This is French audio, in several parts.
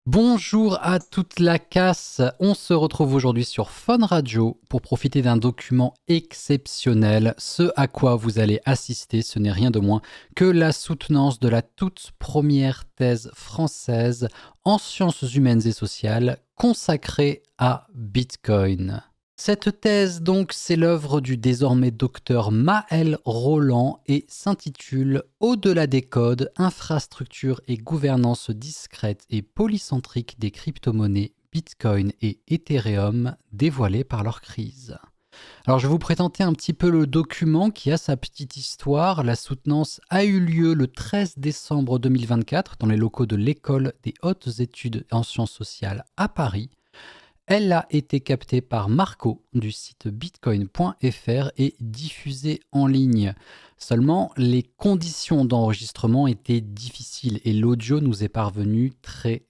Bonjour à toute la casse, on se retrouve aujourd'hui sur Fun Radio pour profiter d'un document exceptionnel. Ce à quoi vous allez assister, ce n'est rien de moins que la soutenance de la toute première thèse française en sciences humaines et sociales consacrée à Bitcoin. Cette thèse, donc, c'est l'œuvre du désormais docteur Maël Rolland et s'intitule Au-delà des codes, infrastructure et gouvernance discrète et polycentrique des crypto-monnaies Bitcoin et Ethereum dévoilées par leur crise. Alors, je vais vous présenter un petit peu le document qui a sa petite histoire. La soutenance a eu lieu le 13 décembre 2024 dans les locaux de l'École des hautes études en sciences sociales à Paris. Elle a été captée par Marco du site bitcoin.fr et diffusée en ligne. Seulement, les conditions d'enregistrement étaient difficiles et l'audio nous est parvenu très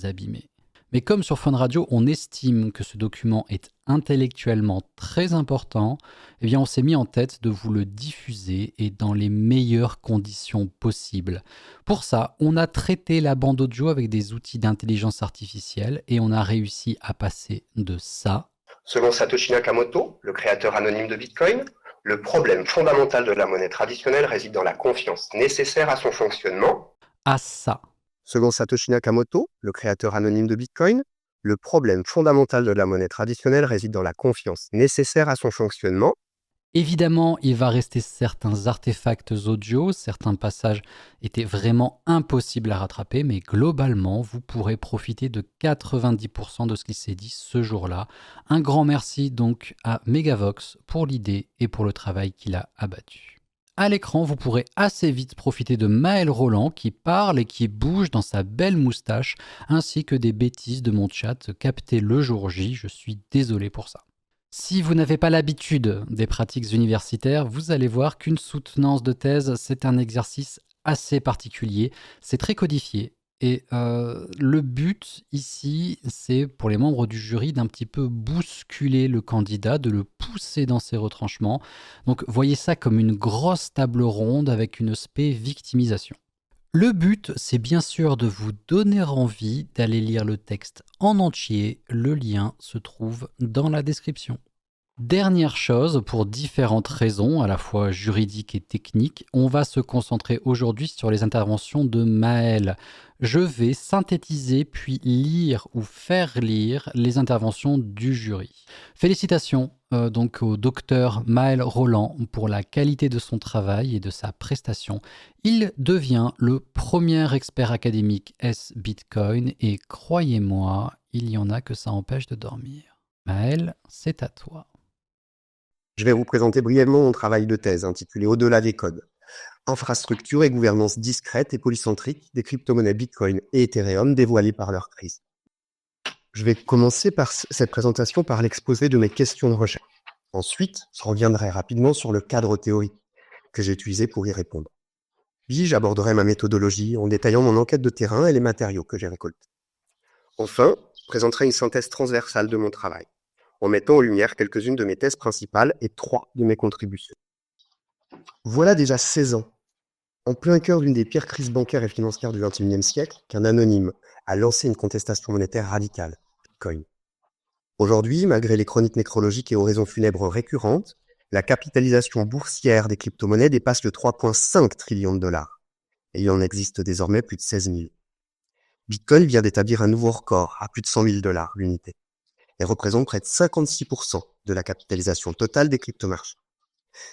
abîmé. Mais comme sur Fun Radio, on estime que ce document est intellectuellement très important, eh bien on s'est mis en tête de vous le diffuser et dans les meilleures conditions possibles. Pour ça, on a traité la bande audio avec des outils d'intelligence artificielle et on a réussi à passer de ça. Selon Satoshi Nakamoto, le créateur anonyme de Bitcoin, le problème fondamental de la monnaie traditionnelle réside dans la confiance nécessaire à son fonctionnement. À ça. Selon Satoshi Nakamoto, le créateur anonyme de Bitcoin, le problème fondamental de la monnaie traditionnelle réside dans la confiance nécessaire à son fonctionnement. Évidemment, il va rester certains artefacts audio, certains passages étaient vraiment impossibles à rattraper, mais globalement, vous pourrez profiter de 90% de ce qui s'est dit ce jour-là. Un grand merci donc à Megavox pour l'idée et pour le travail qu'il a abattu. À l'écran, vous pourrez assez vite profiter de Maël Rolland qui parle et qui bouge dans sa belle moustache, ainsi que des bêtises de mon chat captées le jour J. Je suis désolé pour ça. Si vous n'avez pas l'habitude des pratiques universitaires, vous allez voir qu'une soutenance de thèse, c'est un exercice assez particulier. C'est très codifié. Et le but ici, c'est pour les membres du jury d'un petit peu bousculer le candidat, de le pousser dans ses retranchements. Donc voyez ça comme une grosse table ronde avec une spé victimisation. Le but, c'est bien sûr de vous donner envie d'aller lire le texte en entier. Le lien se trouve dans la description. Dernière chose, pour différentes raisons, à la fois juridiques et techniques, on va se concentrer aujourd'hui sur les interventions de Maël. Je vais synthétiser puis lire ou faire lire les interventions du jury. Félicitations donc au docteur Maël Rolland pour la qualité de son travail et de sa prestation. Il devient le premier expert académique S-Bitcoin et croyez-moi, il y en a que ça empêche de dormir. Maël, c'est à toi. Je vais vous présenter brièvement mon travail de thèse intitulé Au-delà des codes. Infrastructure et gouvernance discrète et polycentrique des crypto-monnaies Bitcoin et Ethereum dévoilées par leur crise. Je vais commencer par cette présentation par l'exposé de mes questions de recherche. Ensuite, je reviendrai rapidement sur le cadre théorique que j'ai utilisé pour y répondre. Puis, j'aborderai ma méthodologie en détaillant mon enquête de terrain et les matériaux que j'ai récoltés. Enfin, je présenterai une synthèse transversale de mon travail, en mettant en lumière quelques-unes de mes thèses principales et 3 de mes contributions. Voilà déjà 16 ans, en plein cœur d'une des pires crises bancaires et financières du XXIe siècle, qu'un anonyme a lancé une contestation monétaire radicale, Bitcoin. Aujourd'hui, malgré les chroniques nécrologiques et oraisons funèbres récurrentes, la capitalisation boursière des crypto-monnaies dépasse le 3,5 trillions de dollars, et il en existe désormais plus de 16 000. Bitcoin vient d'établir un nouveau record à plus de 100 000 dollars l'unité, et représente près de 56% de la capitalisation totale des crypto-marchés.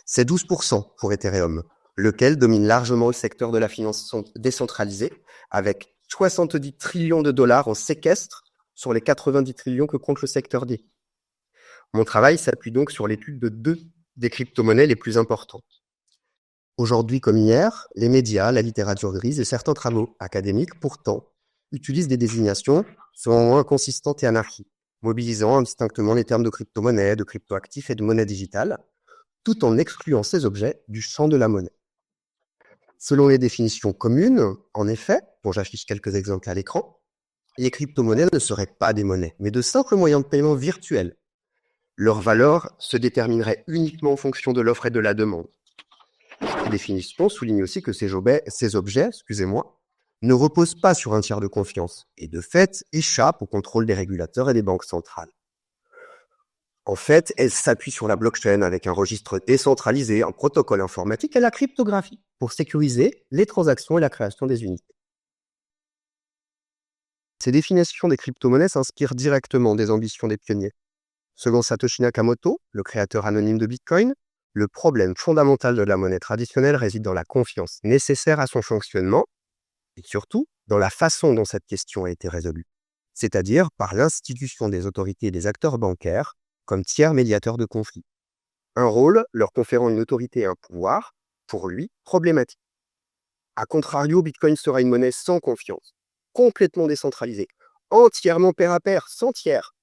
C'est 12% pour Ethereum, lequel domine largement le secteur de la finance décentralisée, avec 70 trillions de dollars en séquestre sur les 90 trillions que compte le secteur D. Mon travail s'appuie donc sur l'étude de 2 des crypto-monnaies les plus importantes. Aujourd'hui comme hier, les médias, la littérature grise et certains travaux académiques, pourtant, utilisent des désignations selon moi inconsistantes et anarchiques, mobilisant indistinctement les termes de crypto-monnaie, de crypto-actifs et de monnaie digitale, tout en excluant ces objets du champ de la monnaie. Selon les définitions communes, en effet, dont j'affiche quelques exemples à l'écran, les crypto-monnaies ne seraient pas des monnaies, mais de simples moyens de paiement virtuels. Leur valeur se déterminerait uniquement en fonction de l'offre et de la demande. Ces définitions soulignent aussi que ces objets ne repose pas sur un tiers de confiance et de fait échappe au contrôle des régulateurs et des banques centrales. En fait, elle s'appuie sur la blockchain avec un registre décentralisé, un protocole informatique et la cryptographie pour sécuriser les transactions et la création des unités. Ces définitions des crypto-monnaies s'inspirent directement des ambitions des pionniers. Selon Satoshi Nakamoto, le créateur anonyme de Bitcoin, le problème fondamental de la monnaie traditionnelle réside dans la confiance nécessaire à son fonctionnement et surtout dans la façon dont cette question a été résolue, c'est-à-dire par l'institution des autorités et des acteurs bancaires comme tiers médiateurs de conflits. Un rôle leur conférant une autorité et un pouvoir, pour lui, problématique. A contrario, Bitcoin sera une monnaie sans confiance, complètement décentralisée, entièrement pair à pair, sans tiers.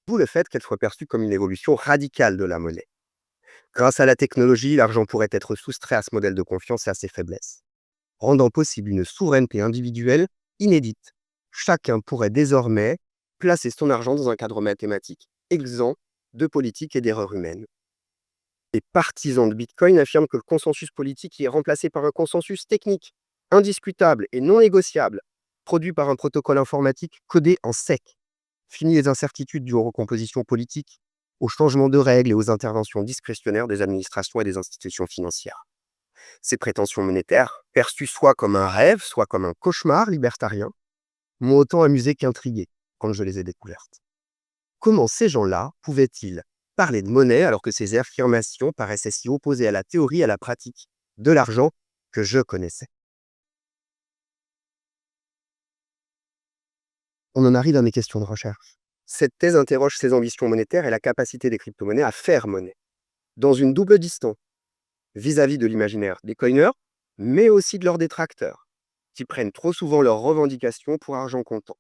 D'où le fait qu'elle soit perçue comme une évolution radicale de la monnaie. Grâce à la technologie, l'argent pourrait être soustrait à ce modèle de confiance et à ses faiblesses, rendant possible une souveraineté individuelle inédite. Chacun pourrait désormais placer son argent dans un cadre mathématique, exempt de politique et d'erreurs humaines. Les partisans de Bitcoin affirment que le consensus politique y est remplacé par un consensus technique, indiscutable et non négociable, produit par un protocole informatique codé en sec. Fini les incertitudes dues aux recompositions politiques, aux changements de règles et aux interventions discrétionnaires des administrations et des institutions financières. Ces prétentions monétaires, perçues soit comme un rêve, soit comme un cauchemar libertarien, m'ont autant amusé qu'intrigué quand je les ai découvertes. Comment ces gens-là pouvaient-ils parler de monnaie alors que ces affirmations paraissaient si opposées à la théorie et à la pratique de l'argent que je connaissais? On en arrive à mes questions de recherche. Cette thèse interroge ses ambitions monétaires et la capacité des crypto-monnaies à faire monnaie, dans une double distance, vis-à-vis de l'imaginaire des coiners, mais aussi de leurs détracteurs, qui prennent trop souvent leurs revendications pour argent comptant.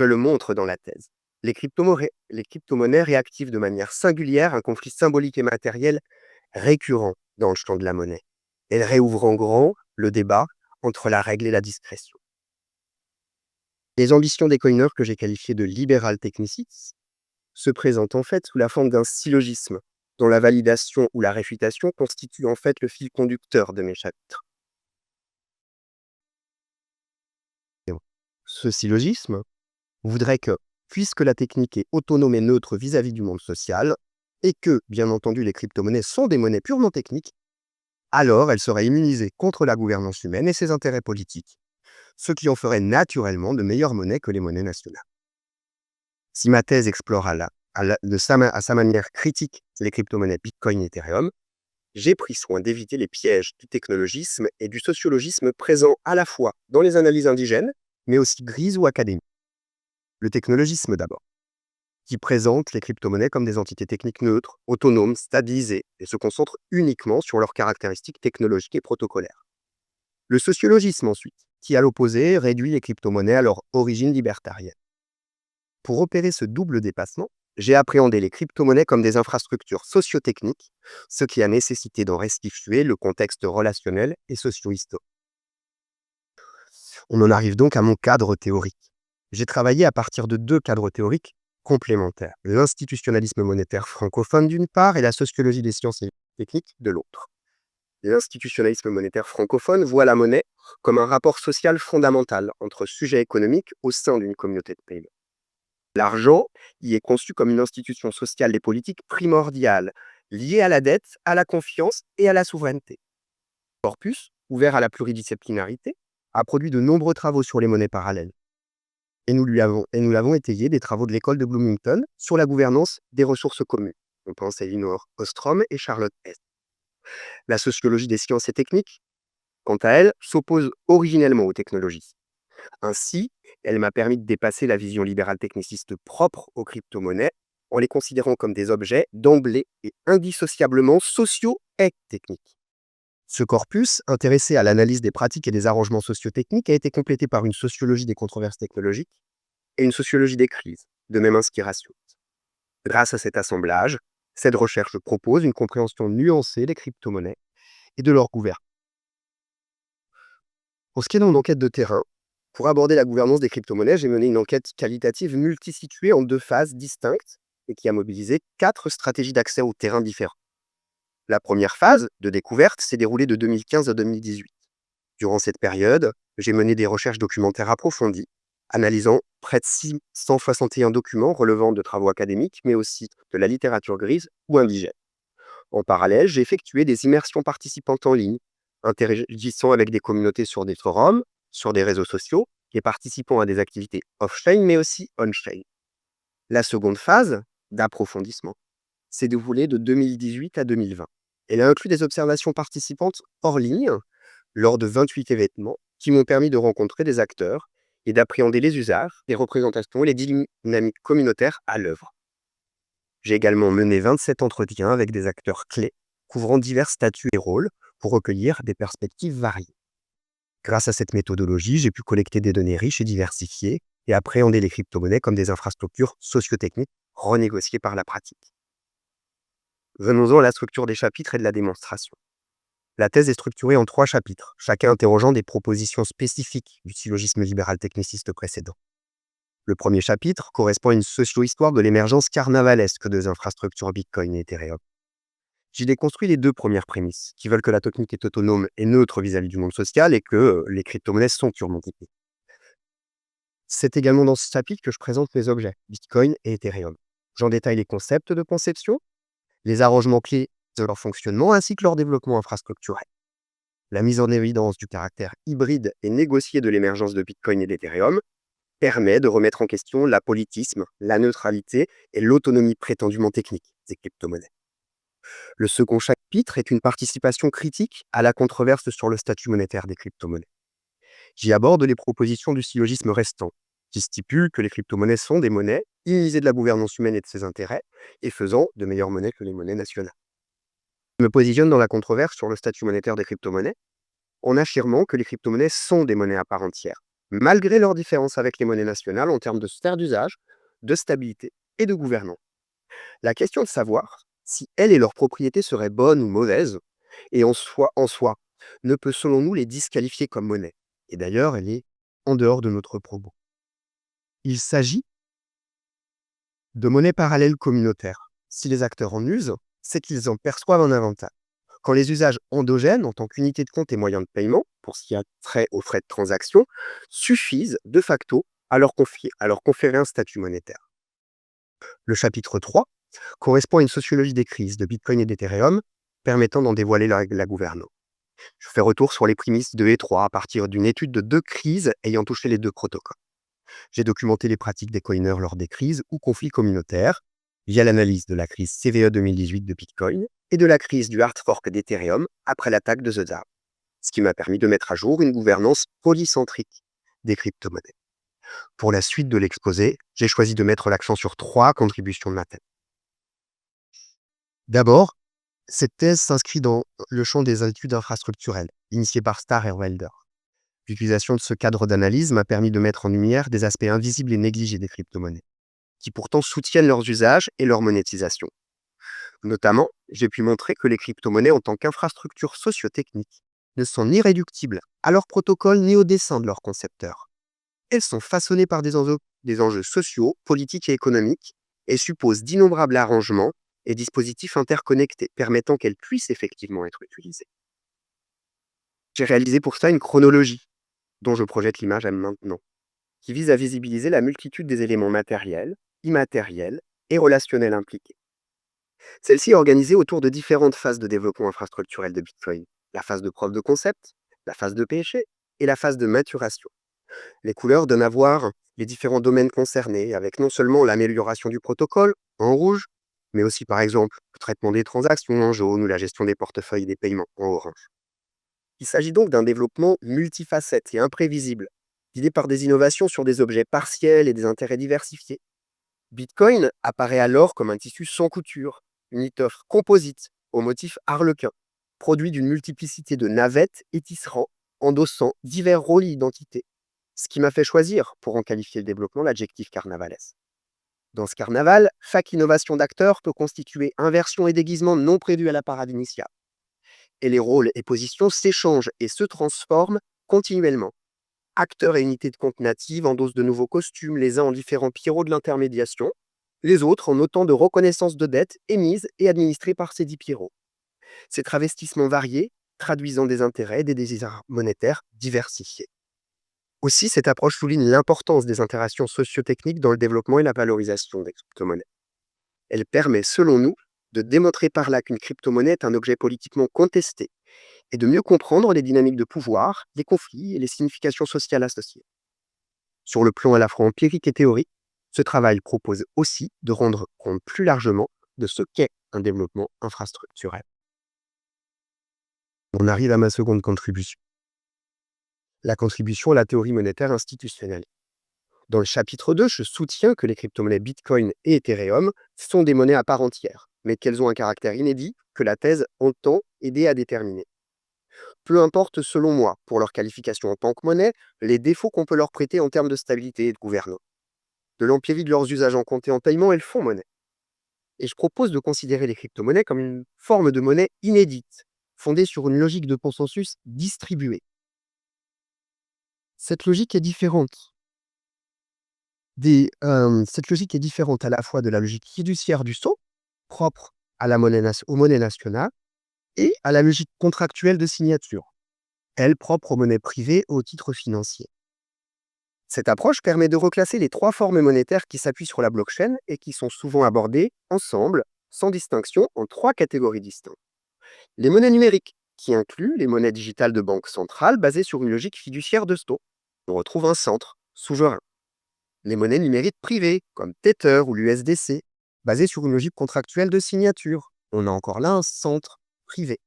Je le montre dans la thèse. Les crypto-monnaies réactivent de manière singulière un conflit symbolique et matériel récurrent dans le champ de la monnaie. Elles réouvrent en grand le débat entre la règle et la discrétion. Les ambitions des coiners que j'ai qualifiées de libéral technicistes se présentent en fait sous la forme d'un syllogisme, dont la validation ou la réfutation constitue en fait le fil conducteur de mes chapitres. Ce syllogisme voudrait que, puisque la technique est autonome et neutre vis-à-vis du monde social, et que, bien entendu, les crypto-monnaies sont des monnaies purement techniques, alors elles seraient immunisées contre la gouvernance humaine et ses intérêts politiques, ce qui en ferait naturellement de meilleures monnaies que les monnaies nationales. Si ma thèse explore à sa manière critique les crypto-monnaies Bitcoin et Ethereum, j'ai pris soin d'éviter les pièges du technologisme et du sociologisme présents à la fois dans les analyses indigènes, mais aussi grises ou académiques. Le technologisme d'abord, qui présente les crypto-monnaies comme des entités techniques neutres, autonomes, stabilisées, et se concentre uniquement sur leurs caractéristiques technologiques et protocolaires. Le sociologisme ensuite, qui à l'opposé réduit les crypto-monnaies à leur origine libertarienne. Pour opérer ce double dépassement, j'ai appréhendé les crypto-monnaies comme des infrastructures socio-techniques, ce qui a nécessité d'en restituer le contexte relationnel et socio-historique. On en arrive donc à mon cadre théorique. J'ai travaillé à partir de deux cadres théoriques complémentaires, l'institutionnalisme monétaire francophone d'une part et la sociologie des sciences et techniques de l'autre. L'institutionnalisme monétaire francophone voit la monnaie comme un rapport social fondamental entre sujets économiques au sein d'une communauté de paiement. L'argent y est conçu comme une institution sociale et politique primordiale, liée à la dette, à la confiance et à la souveraineté. Le corpus, ouvert à la pluridisciplinarité, a produit de nombreux travaux sur les monnaies parallèles. Et nous l'avons étayé des travaux de l'école de Bloomington sur la gouvernance des ressources communes. On pense à Elinor Ostrom et Charlotte Hess. La sociologie des sciences et techniques, quant à elle, s'oppose originellement aux technologies. Ainsi, elle m'a permis de dépasser la vision libérale techniciste propre aux crypto-monnaies en les considérant comme des objets d'emblée et indissociablement sociaux et techniques. Ce corpus, intéressé à l'analyse des pratiques et des arrangements socio-techniques, a été complété par une sociologie des controverses technologiques et une sociologie des crises, de même inspiration. Grâce à cet assemblage, cette recherche propose une compréhension nuancée des crypto-monnaies et de leur gouvernance. Pour ce qui est de mon enquête de terrain, pour aborder la gouvernance des crypto-monnaies, j'ai mené une enquête qualitative multisituée en deux phases distinctes et qui a mobilisé 4 stratégies d'accès au terrain différents. La première phase, de découverte, s'est déroulée de 2015 à 2018. Durant cette période, J'ai mené des recherches documentaires approfondies, analysant près de 661 documents relevant de travaux académiques, mais aussi de la littérature grise ou indigène. En parallèle, j'ai effectué des immersions participantes en ligne, interagissant avec des communautés sur des forums, sur des réseaux sociaux, et participant à des activités off-chain, mais aussi on-chain. La seconde phase, d'approfondissement, s'est déroulée de 2018 à 2020. Elle a inclus des observations participantes hors ligne, lors de 28 événements, qui m'ont permis de rencontrer des acteurs et d'appréhender les usages, les représentations et les dynamiques communautaires à l'œuvre. J'ai également mené 27 entretiens avec des acteurs clés, couvrant divers statuts et rôles, pour recueillir des perspectives variées. Grâce à cette méthodologie, j'ai pu collecter des données riches et diversifiées et appréhender les crypto-monnaies comme des infrastructures socio-techniques renégociées par la pratique. Venons-en à la structure des chapitres et de la démonstration. La thèse est structurée en 3 chapitres, chacun interrogeant des propositions spécifiques du syllogisme libéral techniciste précédent. Le premier chapitre correspond à une socio-histoire de l'émergence carnavalesque des infrastructures Bitcoin et Ethereum. J'y déconstruis les 2 premières prémices, qui veulent que la technique est autonome et neutre vis-à-vis du monde social et que les crypto-monnaies sont purement techniques. C'est également dans ce chapitre que je présente mes objets, Bitcoin et Ethereum. J'en détaille les concepts de conception, les arrangements clés de leur fonctionnement ainsi que leur développement infrastructurel. La mise en évidence du caractère hybride et négocié de l'émergence de Bitcoin et d'Ethereum permet de remettre en question l'apolitisme, la neutralité et l'autonomie prétendument technique des crypto-monnaies. Le second chapitre est une participation critique à la controverse sur le statut monétaire des crypto-monnaies. J'y aborde les propositions du syllogisme restant, qui stipule que les crypto-monnaies sont des monnaies immunisées de la gouvernance humaine et de ses intérêts, et faisant de meilleures monnaies que les monnaies nationales. Je me positionne dans la controverse sur le statut monétaire des crypto-monnaies, en affirmant que les crypto-monnaies sont des monnaies à part entière, malgré leur différence avec les monnaies nationales en termes de sphère d'usage, de stabilité et de gouvernance. La question de savoir si elles et leurs propriétés seraient bonnes ou mauvaises, et en soi, ne peut selon nous les disqualifier comme monnaie. Et d'ailleurs, elle est en dehors de notre propos. Il s'agit de monnaies parallèles communautaires. Si les acteurs en usent, c'est qu'ils en perçoivent un avantage. Quand les usages endogènes, en tant qu'unité de compte et moyen de paiement, pour ce qui a trait aux frais de transaction, suffisent de facto à leur conférer un statut monétaire. Le chapitre 3 correspond à une sociologie des crises de Bitcoin et d'Ethereum, permettant d'en dévoiler la gouvernance. Je fais retour sur les prémices 2 et 3 à partir d'une étude de 2 crises ayant touché les 2 protocoles. J'ai documenté les pratiques des coiners lors des crises ou conflits communautaires, via l'analyse de la crise CVE 2018 de Bitcoin et de la crise du hard fork d'Ethereum après l'attaque de The Dao, ce qui m'a permis de mettre à jour une gouvernance polycentrique des crypto-monnaies. Pour la suite de l'exposé, j'ai choisi de mettre l'accent sur 3 contributions de ma thèse. D'abord, cette thèse s'inscrit dans le champ des études infrastructurelles, initiées par Starr et Wilder. L'utilisation de ce cadre d'analyse m'a permis de mettre en lumière des aspects invisibles et négligés des crypto-monnaies, qui pourtant soutiennent leurs usages et leur monétisation. Notamment, j'ai pu montrer que les crypto-monnaies en tant qu'infrastructure socio-technique ne sont ni réductibles à leur protocole ni au dessein de leurs concepteurs. Elles sont façonnées par des enjeux sociaux, politiques et économiques et supposent d'innombrables arrangements et dispositifs interconnectés permettant qu'elles puissent effectivement être utilisées. J'ai réalisé pour ça une chronologie, dont je projette l'image à maintenant, qui vise à visibiliser la multitude des éléments matériels, immatériels et relationnels impliqués. Celle-ci est organisée autour de différentes phases de développement infrastructurel de Bitcoin. La phase de preuve de concept, la phase de PHP et la phase de maturation. Les couleurs donnent à voir les différents domaines concernés, avec non seulement l'amélioration du protocole, en rouge, mais aussi par exemple le traitement des transactions en jaune ou la gestion des portefeuilles et des paiements en orange. Il s'agit donc d'un développement multifacette et imprévisible, guidé par des innovations sur des objets partiels et des intérêts diversifiés. Bitcoin apparaît alors comme un tissu sans couture, une étoffe composite au motif harlequin, produit d'une multiplicité de navettes et tisserands, endossant divers rôles et identités. Ce qui m'a fait choisir, pour en qualifier le développement, l'adjectif carnavalesque. Dans ce carnaval, chaque innovation d'acteur peut constituer inversion et déguisement non prévus à la parade initiale. Et les rôles et positions s'échangent et se transforment continuellement. Acteurs et unités de compte natives endossent de nouveaux costumes, les uns en différents pierrots de l'intermédiation, les autres en autant de reconnaissance de dettes émises et administrées par ces 10 pierrots. Ces travestissements variés, traduisant des intérêts et des désirs monétaires diversifiés. Aussi, cette approche souligne l'importance des interactions socio-techniques dans le développement et la valorisation des crypto-monnaies. Elle permet, selon nous, de démontrer par là qu'une crypto-monnaie est un objet politiquement contesté et de mieux comprendre les dynamiques de pouvoir, les conflits et les significations sociales associées. Sur le plan à la fois empirique et théorique, ce travail propose aussi de rendre compte plus largement de ce qu'est un développement infrastructurel. On arrive à ma seconde contribution, la contribution à la théorie monétaire institutionnelle. Dans le chapitre 2, je soutiens que les crypto-monnaies Bitcoin et Ethereum sont des monnaies à part entière, mais qu'elles ont un caractère inédit que la thèse entend aider à déterminer. Peu importe, selon moi, pour leur qualification en tant que monnaie, les défauts qu'on peut leur prêter en termes de stabilité et de gouvernance. De l'empirie de leurs usages en compte et en paiement, elles font monnaie. Et je propose de considérer les crypto-monnaies comme une forme de monnaie inédite, fondée sur une logique de consensus distribué. Cette logique est différente cette logique est différente à la fois de la logique fiduciaire du sceau, propre à aux monnaies nationales, et à la logique contractuelle de signature, elle propre aux monnaies privées et aux titres financiers. Cette approche permet de reclasser les trois formes monétaires qui s'appuient sur la blockchain et qui sont souvent abordées ensemble, sans distinction, en trois catégories distinctes. Les monnaies numériques, qui incluent les monnaies digitales de banque centrale basées sur une logique fiduciaire de sceau. On retrouve un centre souverain. Les monnaies numériques privées, comme Tether ou l'USDC, basées sur une logique contractuelle de signature. On a encore là un centre privé.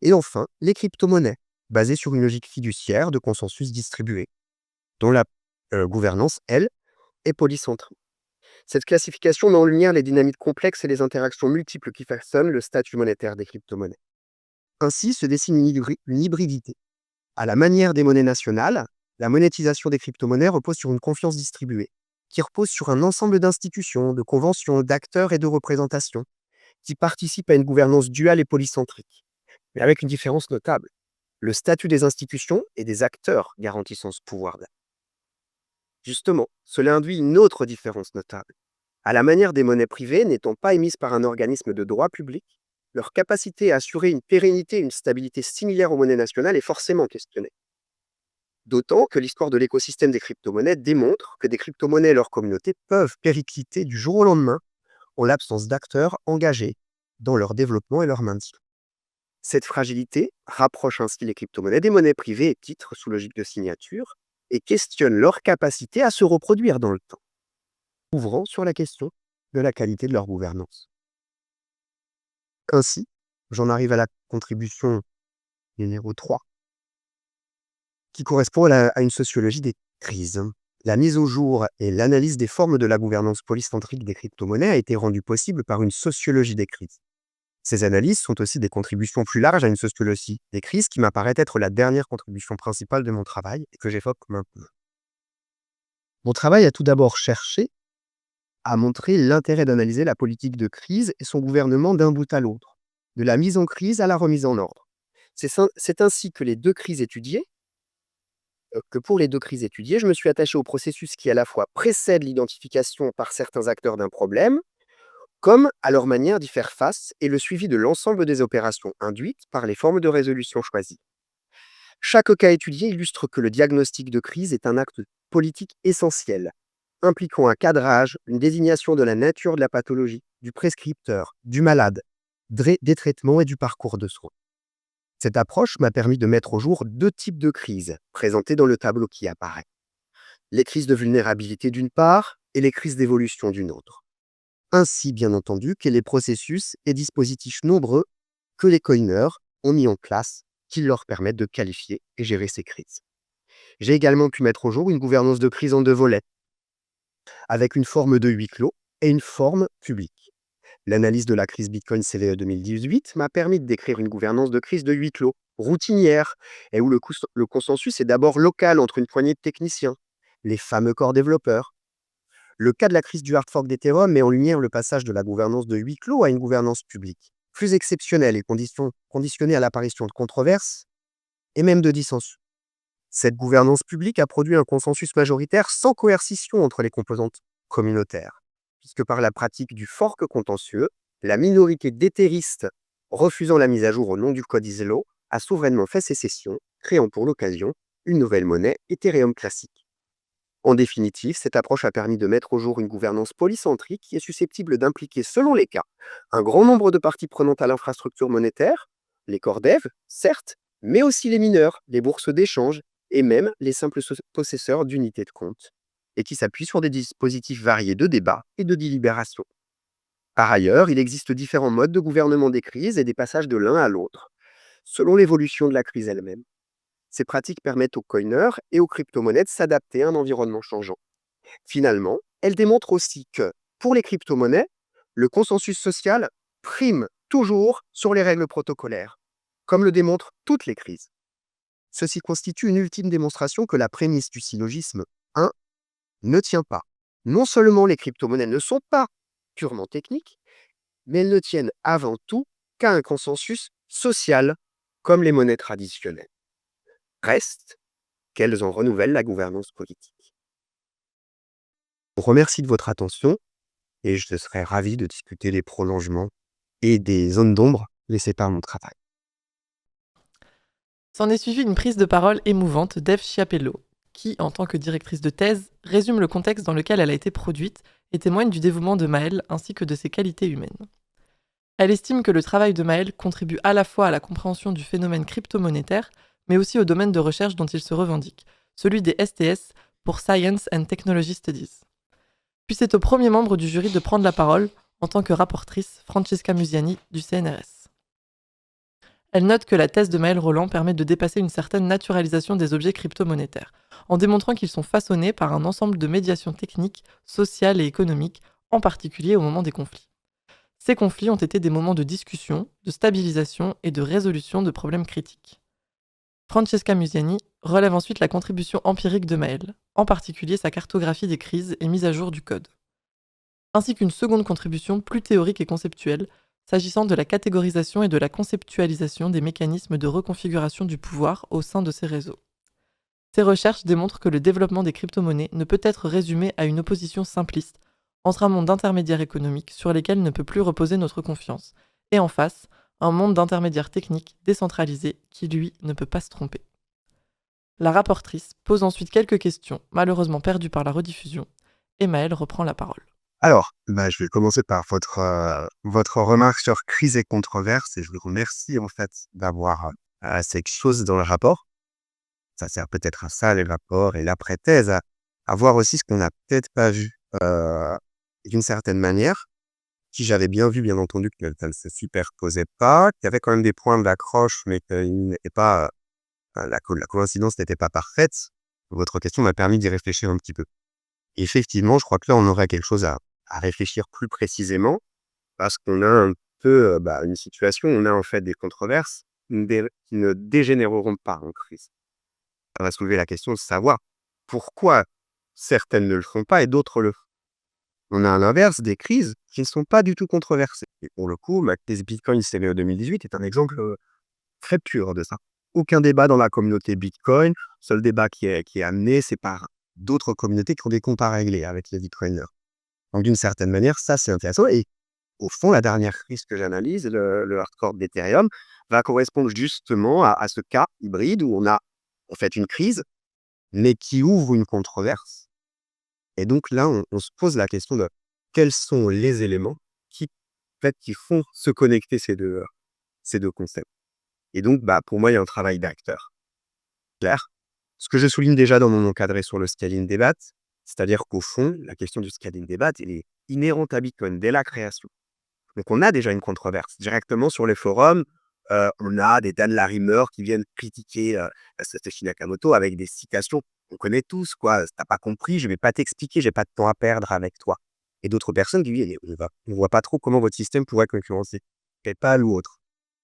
Et enfin, les crypto-monnaies, basées sur une logique fiduciaire de consensus distribué, dont la gouvernance, elle, est polycentrée. Cette classification met en lumière les dynamiques complexes et les interactions multiples qui façonnent le statut monétaire des crypto-monnaies. Ainsi se dessine une hybridité. À la manière des monnaies nationales, la monétisation des crypto-monnaies repose sur une confiance distribuée, qui repose sur un ensemble d'institutions, de conventions, d'acteurs et de représentations, qui participent à une gouvernance duale et polycentrique, mais avec une différence notable. Le statut des institutions et des acteurs garantissant ce pouvoir. Justement, cela induit une autre différence notable. À la manière des monnaies privées n'étant pas émises par un organisme de droit public, leur capacité à assurer une pérennité et une stabilité similaires aux monnaies nationales est forcément questionnée. D'autant que l'histoire de l'écosystème des crypto-monnaies démontre que des crypto-monnaies et leurs communautés peuvent péricliter du jour au lendemain en l'absence d'acteurs engagés dans leur développement et leur maintien. Cette fragilité rapproche ainsi les crypto-monnaies des monnaies privées et titres sous logique de signature et questionne leur capacité à se reproduire dans le temps, ouvrant sur la question de la qualité de leur gouvernance. Ainsi, j'en arrive à la contribution numéro 3, qui correspond à une sociologie des crises. La mise au jour et l'analyse des formes de la gouvernance polycentrique des crypto-monnaies a été rendue possible par une sociologie des crises. Ces analyses sont aussi des contributions plus larges à une sociologie des crises qui m'apparaît être la dernière contribution principale de mon travail et que j'évoque maintenant. Mon travail a tout d'abord cherché à montrer l'intérêt d'analyser la politique de crise et son gouvernement d'un bout à l'autre, de la mise en crise à la remise en ordre. C'est ainsi que pour les deux crises étudiées, je me suis attaché au processus qui à la fois précède l'identification par certains acteurs d'un problème, comme à leur manière d'y faire face et le suivi de l'ensemble des opérations induites par les formes de résolution choisies. Chaque cas étudié illustre que le diagnostic de crise est un acte politique essentiel, impliquant un cadrage, une désignation de la nature de la pathologie, du prescripteur, du malade, des traitements et du parcours de soins. Cette approche m'a permis de mettre au jour deux types de crises, présentés dans le tableau qui apparaît. Les crises de vulnérabilité d'une part et les crises d'évolution d'une autre. Ainsi, bien entendu, que les processus et dispositifs nombreux que les coiners ont mis en place qui leur permettent de qualifier et gérer ces crises. J'ai également pu mettre au jour une gouvernance de crise en deux volets, avec une forme de huis clos et une forme publique. L'analyse de la crise Bitcoin CVE 2018 m'a permis de décrire une gouvernance de crise de huis clos, routinière, et où le consensus est d'abord local entre une poignée de techniciens, les fameux corps développeurs. Le cas de la crise du hard fork d'Ethereum met en lumière le passage de la gouvernance de huis clos à une gouvernance publique, plus exceptionnelle et conditionnée à l'apparition de controverses et même de dissensions. Cette gouvernance publique a produit un consensus majoritaire sans coercition entre les composantes communautaires, puisque par la pratique du fork contentieux, la minorité d'éthéristes refusant la mise à jour au nom du code ISLO a souverainement fait sécession, créant pour l'occasion une nouvelle monnaie, Ethereum classique. En définitive, cette approche a permis de mettre au jour une gouvernance polycentrique qui est susceptible d'impliquer, selon les cas, un grand nombre de parties prenantes à l'infrastructure monétaire, les corps dev, certes, mais aussi les mineurs, les bourses d'échange et même les simples possesseurs d'unités de compte, et qui s'appuie sur des dispositifs variés de débat et de délibération. Par ailleurs, il existe différents modes de gouvernement des crises et des passages de l'un à l'autre, selon l'évolution de la crise elle-même. Ces pratiques permettent aux coiners et aux crypto-monnaies de s'adapter à un environnement changeant. Finalement, elles démontrent aussi que, pour les crypto-monnaies, le consensus social prime toujours sur les règles protocolaires, comme le démontrent toutes les crises. Ceci constitue une ultime démonstration que la prémisse du syllogisme 1 ne tient pas. Non seulement les crypto-monnaies ne sont pas purement techniques, mais elles ne tiennent avant tout qu'à un consensus social, comme les monnaies traditionnelles. Reste qu'elles en renouvellent la gouvernance politique. Je vous remercie de votre attention et je serai ravi de discuter des prolongements et des zones d'ombre laissées par mon travail. S'en est suivi une prise de parole émouvante d'Eve Chiapello, qui, en tant que directrice de thèse, résume le contexte dans lequel elle a été produite et témoigne du dévouement de Maëlle ainsi que de ses qualités humaines. Elle estime que le travail de Maëlle contribue à la fois à la compréhension du phénomène crypto-monétaire, mais aussi au domaine de recherche dont il se revendique, celui des STS pour Science and Technology Studies. Puis c'est au premier membre du jury de prendre la parole, en tant que rapportrice, Francesca Musiani du CNRS. Elle note que la thèse de Maëlle Roland permet de dépasser une certaine naturalisation des objets crypto-monétaires, en démontrant qu'ils sont façonnés par un ensemble de médiations techniques, sociales et économiques, en particulier au moment des conflits. Ces conflits ont été des moments de discussion, de stabilisation et de résolution de problèmes critiques. Francesca Musiani relève ensuite la contribution empirique de Maëlle, en particulier sa cartographie des crises et mise à jour du code. Ainsi qu'une seconde contribution plus théorique et conceptuelle, s'agissant de la catégorisation et de la conceptualisation des mécanismes de reconfiguration du pouvoir au sein de ces réseaux. Ces recherches démontrent que le développement des crypto-monnaies ne peut être résumé à une opposition simpliste entre un monde d'intermédiaires économiques sur lesquels ne peut plus reposer notre confiance, et en face, un monde d'intermédiaires techniques décentralisés qui, lui, ne peut pas se tromper. La rapportrice pose ensuite quelques questions, malheureusement perdues par la rediffusion, et Maëlle reprend la parole. Alors, je vais commencer par votre remarque sur crise et controverse, et je vous remercie en fait d'avoir cette chose dans le rapport. Ça sert peut-être à ça, les rapports et l'après-thèse, à voir aussi ce qu'on n'a peut-être pas vu d'une certaine manière, qui j'avais bien vu, bien entendu, que ça ne se superposait pas, qu'il y avait quand même des points d'accroche, mais qu'il n'était pas, la coïncidence n'était pas parfaite. Votre question m'a permis d'y réfléchir un petit peu. Et effectivement, je crois que là, on aurait quelque chose à réfléchir plus précisément, parce qu'on a un peu une situation, on a en fait des controverses qui ne dégénéreront pas en crise. Ça va soulever la question de savoir pourquoi certaines ne le font pas et d'autres le font. On a à l'inverse des crises qui ne sont pas du tout controversées. Et pour le coup, ma crise Bitcoin CVE 2018 est un exemple très pur de ça. Aucun débat dans la communauté Bitcoin. Seul débat qui est amené, c'est par d'autres communautés qui ont des comptes à régler avec les Bitcoiners. Donc d'une certaine manière, ça c'est intéressant. Et au fond, la dernière crise que j'analyse, le hardcore d'Ethereum, va correspondre justement à ce cas hybride où on a en fait une crise, mais qui ouvre une controverse. Et donc là, on se pose la question de quels sont les éléments qui font se connecter ces deux concepts. Et donc, pour moi, il y a un travail d'acteur. Clair. Ce que je souligne déjà dans mon encadré sur le scaling débat, c'est-à-dire qu'au fond, la question du scaling débat, elle est inhérente à Bitcoin dès la création. Donc, on a déjà une controverse. Directement sur les forums, on a des Dan Larimer qui viennent critiquer Satoshi Nakamoto avec des citations. On connaît tous, quoi. Si t'as pas compris, je vais pas t'expliquer, j'ai pas de temps à perdre avec toi. Et d'autres personnes qui disent, on voit pas trop comment votre système pourrait concurrencer PayPal ou autre.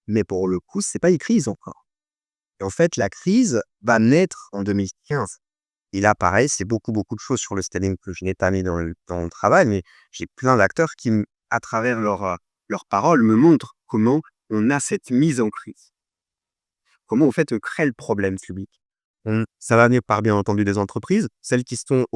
Mais pour le coup, c'est pas une crise encore. Et en fait, la crise va naître en 2015. Et là, pareil, c'est beaucoup de choses sur le scaling que je n'ai pas mis dans le travail, mais j'ai plein d'acteurs qui, à travers leurs paroles, me montrent comment on a cette mise en crise. Comment, en fait, crée le problème public. Ça va venir par, bien entendu, des entreprises, celles qui sont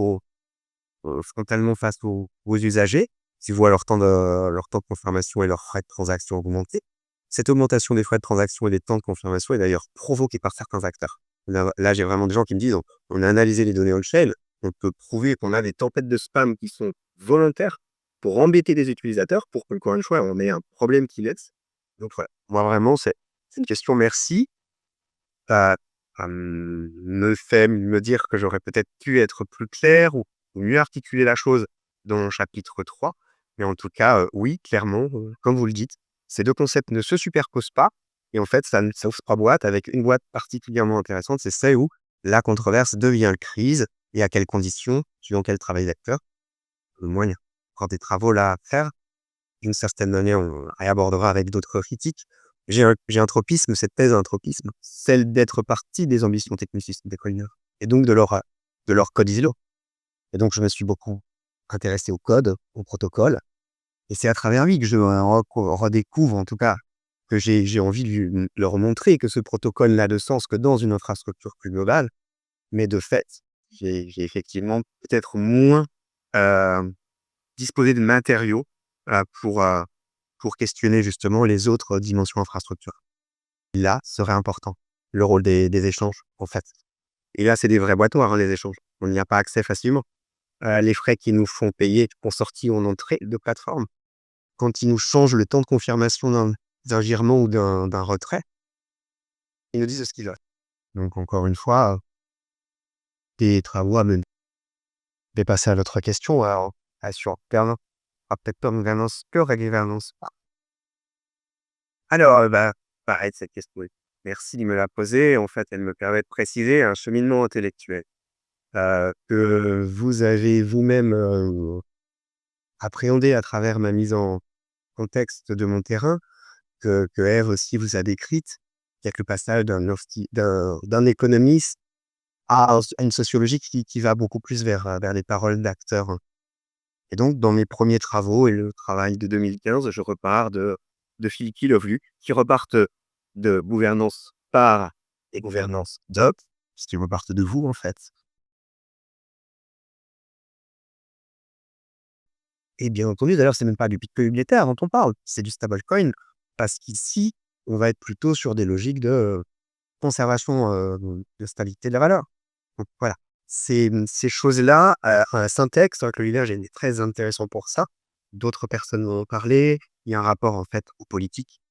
frontalement face aux usagers, qui voient leur temps de confirmation et leurs frais de transaction augmenter. Cette augmentation des frais de transaction et des temps de confirmation est d'ailleurs provoquée par certains acteurs. Là, j'ai vraiment des gens qui me disent, on a analysé les données on-chain, on peut prouver qu'on a des tempêtes de spam qui sont volontaires pour embêter des utilisateurs, pour qu'encore une fois, on ait un problème qui laisse. Donc voilà, moi vraiment, c'est une question merci. Ça me fait me dire que j'aurais peut-être pu être plus clair ou mieux articuler la chose dans mon chapitre 3. Mais en tout cas, oui, clairement, comme vous le dites, ces 2 concepts ne se superposent pas et en fait, ça ouvre 3 boîtes avec une boîte particulièrement intéressante, c'est celle où la controverse devient crise et à quelles conditions, suivant quel travail d'acteur. Moi, il y a encore des travaux là à faire. D'une certaine manière, on réabordera avec d'autres critiques. J'ai un tropisme, cette thèse a un tropisme, celle d'être partie des ambitions technicistes des coiners et donc de leur code ISILO. Et donc, je me suis beaucoup intéressé au code, au protocole. Et c'est à travers lui que je redécouvre, en tout cas, que j'ai envie de leur montrer que ce protocole n'a de sens que dans une infrastructure plus globale. Mais de fait, j'ai effectivement peut-être moins disposé de matériaux pour questionner justement les autres dimensions infrastructure. Là, serait important, le rôle des échanges, en fait. Et là, c'est des vrais boîtes noires, hein, les échanges. On n'y a pas accès facilement. Les frais qu'ils nous font payer en sortie ou en entrée de plateforme, quand ils nous changent le temps de confirmation d'un virement ou d'un retrait, ils nous disent ce qu'ils veulent. Donc encore une fois, des travaux à mener. Je vais passer à l'autre question, sur gouvernance, peut-être pas gouvernance pure et gouvernance. Alors, pareil, cette question, merci de me la poser. En fait, elle me permet de préciser un cheminement intellectuel que vous avez vous-même appréhendé à travers ma mise en contexte de mon terrain, que Ève aussi vous a décrite. Quelques passages d'un économiste à une sociologie qui va beaucoup plus vers les paroles d'acteurs. Et donc, dans mes premiers travaux et le travail de 2015, je repars de Philippi Lovelu, qui repartent de gouvernance par et gouvernance d'op, qui repartent de vous, en fait. Et bien entendu, d'ailleurs, c'est même pas du Bitcoin unitaire dont on parle, c'est du stablecoin, parce qu'ici, on va être plutôt sur des logiques de conservation de stabilité de la valeur. Donc voilà, ces choses-là, Syntex, avec le leader, est très intéressant pour ça. D'autres personnes m'en ont parlé. Il y a un rapport en fait aux politiques.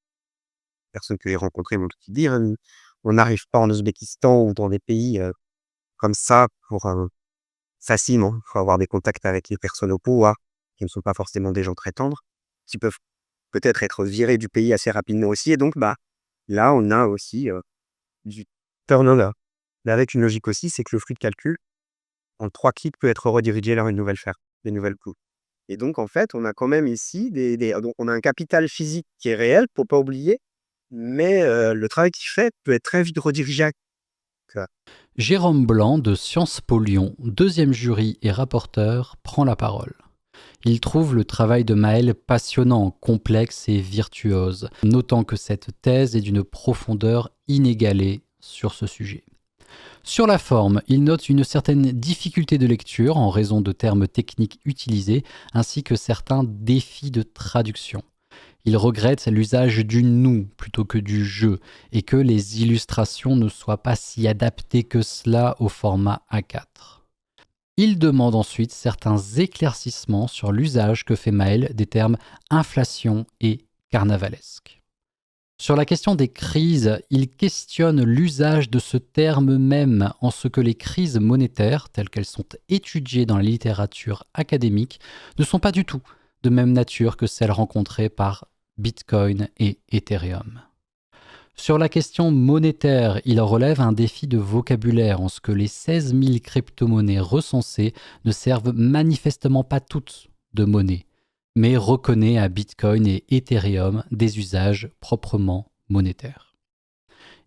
Personnes que j'ai rencontrées m'ont tout dit, hein. On n'arrive pas en Ouzbékistan ou dans des pays comme ça pour facilement. Il faut avoir des contacts avec les personnes au pouvoir, qui ne sont pas forcément des gens très tendres, qui peuvent peut-être être virés du pays assez rapidement aussi. Et donc, là, on a aussi du turnover. Mais avec une logique aussi, c'est que le flux de calcul, en 3 clics, peut être redirigé vers une nouvelle sphère, des nouvelles couches. Et donc, en fait, on a quand même ici donc on a un capital physique qui est réel, faut pas oublier, mais le travail qu'il fait peut être très vite redirigé. Jérôme Blanc de Sciences Po Lyon, deuxième jury et rapporteur, prend la parole. Il trouve le travail de Maël passionnant, complexe et virtuose, notant que cette thèse est d'une profondeur inégalée sur ce sujet. Sur la forme, il note une certaine difficulté de lecture en raison de termes techniques utilisés, ainsi que certains défis de traduction. Il regrette l'usage du nous plutôt que du je, et que les illustrations ne soient pas si adaptées que cela au format A4. Il demande ensuite certains éclaircissements sur l'usage que fait Maël des termes inflation et carnavalesque. Sur la question des crises, il questionne l'usage de ce terme même en ce que les crises monétaires, telles qu'elles sont étudiées dans la littérature académique, ne sont pas du tout de même nature que celles rencontrées par Bitcoin et Ethereum. Sur la question monétaire, il relève un défi de vocabulaire en ce que les 16 000 crypto-monnaies recensées ne servent manifestement pas toutes de monnaie, mais reconnaît à Bitcoin et Ethereum des usages proprement monétaires.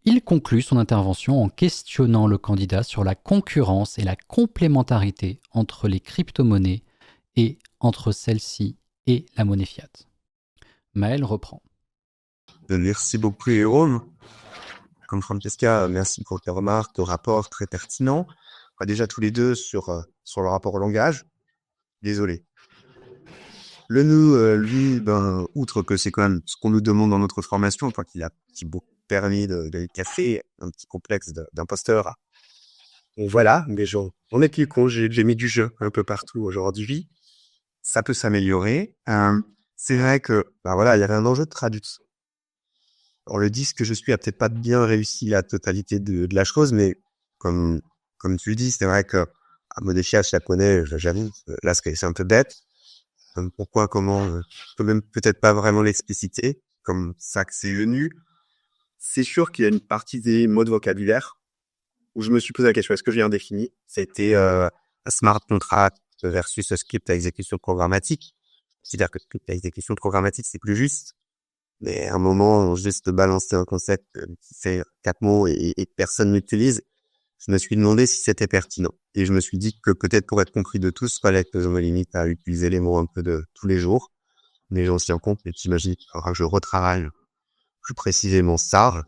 Il conclut son intervention en questionnant le candidat sur la concurrence et la complémentarité entre les crypto-monnaies et entre celles-ci et la monnaie fiat. Maël reprend. Merci beaucoup, Jérôme. Comme Francesca, merci pour tes remarques, tes rapports très pertinents. Déjà tous les deux sur le rapport au langage. Désolé. Le nous, lui, outre que c'est quand même ce qu'on nous demande dans notre formation, toi qui permis de café, un petit complexe d'imposteur. Donc voilà, mais j'en ai plus con, j'ai mis du jeu un peu partout aujourd'hui. Ça peut s'améliorer. C'est vrai que, bah voilà, il y avait un enjeu de traduction. Alors le disque que je suis a peut-être pas bien réussi la totalité de la chose, mais comme tu le dis, c'est vrai que à modifier à japonais, j'avoue, là c'est un peu bête. Pourquoi, comment, je peux même peut-être pas vraiment l'expliciter, comme ça que c'est venu. C'est sûr qu'il y a une partie des mots de vocabulaire où je me suis posé la question, est-ce que j'ai bien défini? C'était un smart contract versus un script à exécution programmatique. C'est-à-dire que script à exécution programmatique, c'est plus juste. Mais à un moment, juste balancer un concept qui fait 4 mots et personne n'utilise, je me suis demandé si c'était pertinent. Et je me suis dit que peut-être pour être compris de tous, il fallait que je me limite à utiliser les mots un peu de tous les jours. Mais j'en tiens compte, et t'imagines qu'il faudra que je retravaille plus précisément ça.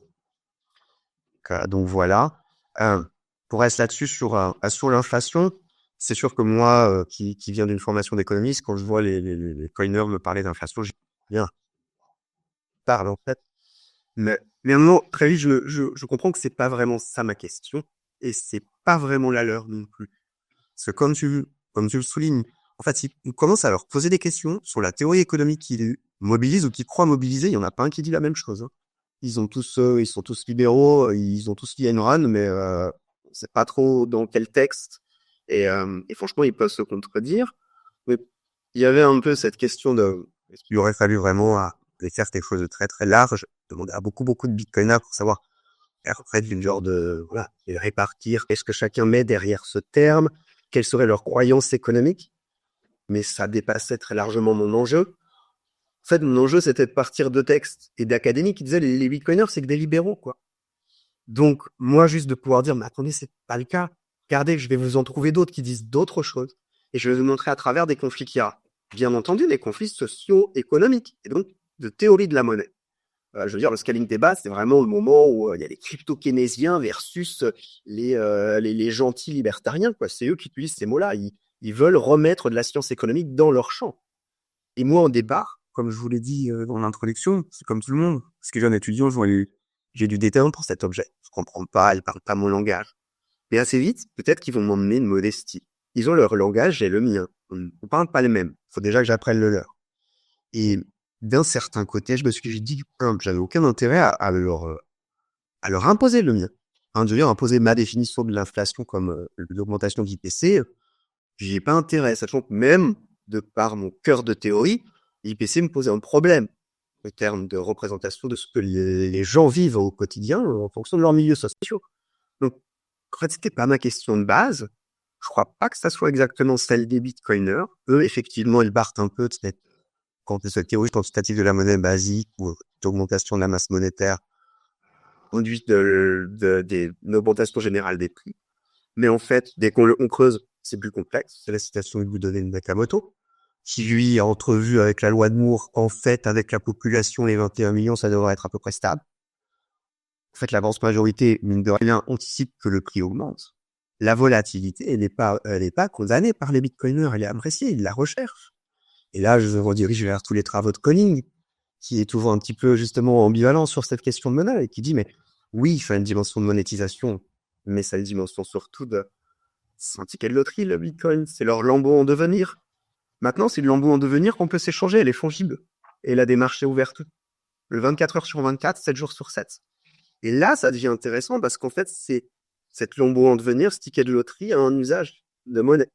Donc voilà. Pour rester là-dessus sur l'inflation, c'est sûr que moi, qui viens d'une formation d'économiste, quand je vois les coiners me parler d'inflation, j'ai bien parle en fait. Mais à un moment, très vite, je comprends que c'est pas vraiment ça ma question, et c'est pas vraiment la leur non plus. Parce que comme tu le soulignes, en fait, on commence à leur poser des questions sur la théorie économique qu'ils mobilisent ou qu'ils croient mobiliser. Il y en a pas un qui dit la même chose. Hein. Ils sont tous libéraux, ils ont tous lu Ayn Rand, mais on sait pas trop dans quel texte. Et franchement, ils peuvent se contredire. Mais il y avait un peu cette question de, est-ce qu'il aurait fallu vraiment faire quelque chose de très très large, demander à beaucoup de bitcoiners pour savoir après d'une genre de voilà, et répartir qu'est-ce que chacun met derrière ce terme, quelles seraient leurs croyances économiques, mais ça dépassait très largement mon enjeu. En fait, mon enjeu, c'était de partir de textes et d'académies qui disaient les bitcoiners, c'est que des libéraux, quoi. Donc, moi, juste de pouvoir dire, mais attendez, c'est pas le cas. Regardez, je vais vous en trouver d'autres qui disent d'autres choses. Et je vais vous montrer à travers des conflits qu'il y a. Bien entendu, des conflits socio-économiques. Et donc, de théorie de la monnaie. Je veux dire, le scaling débat, c'est vraiment le moment où il y a les crypto-keynésiens versus les gentils libertariens, quoi. C'est eux qui utilisent ces mots-là. Ils veulent remettre de la science économique dans leur champ. Et moi, en débat, comme je vous l'ai dit dans l'introduction, c'est comme tout le monde. Parce que jeune étudiant, j'ai du dédain pour cet objet. Je comprends pas, elle parle pas mon langage. Mais assez vite, peut-être qu'ils vont m'emmener une modestie. Ils ont leur langage, j'ai le mien. On ne parle pas les mêmes. Faut déjà que j'apprenne le leur. Et d'un certain côté, j'ai dit que j'avais aucun intérêt à leur imposer le mien. Je veux dire, imposer ma définition de l'inflation comme l'augmentation d'IPC, j'y ai pas intérêt. Sachant que même de par mon cœur de théorie, l'IPC me posait un problème en termes de représentation de ce que les gens vivent au quotidien en fonction de leurs milieux sociaux. Donc, en fait, c'était pas ma question de base. Je crois pas que ça soit exactement celle des bitcoiners. Eux, effectivement, ils partent un peu de cette théorie quantitative de la monnaie basique ou d'augmentation de la masse monétaire conduite d'une augmentation générale des prix. Mais en fait, dès qu'on creuse, c'est plus complexe. C'est la citation que vous donnez de Nakamoto, qui lui a entrevu avec la loi de Moore, en fait, avec la population, les 21 millions, ça devrait être à peu près stable. En fait, la vaste majorité, mine de rien, anticipe que le prix augmente. La volatilité, elle n'est pas condamnée par les bitcoiners, elle est appréciée, ils la recherchent. Et là, je me redirige vers tous les travaux de Conning, qui est toujours un petit peu, justement, ambivalent sur cette question de monnaie, et qui dit, mais oui, il faut une dimension de monétisation, mais ça a une dimension surtout c'est un ticket de loterie, le bitcoin, c'est leur lambeau en devenir. Maintenant, c'est le lambeau en devenir qu'on peut s'échanger, elle est fongible. Et elle a des marchés ouverts le 24 heures sur 24, 7 jours sur 7. Et là, ça devient intéressant parce qu'en fait, c'est cette lambeau en devenir, ce ticket de loterie, a un usage de monnaie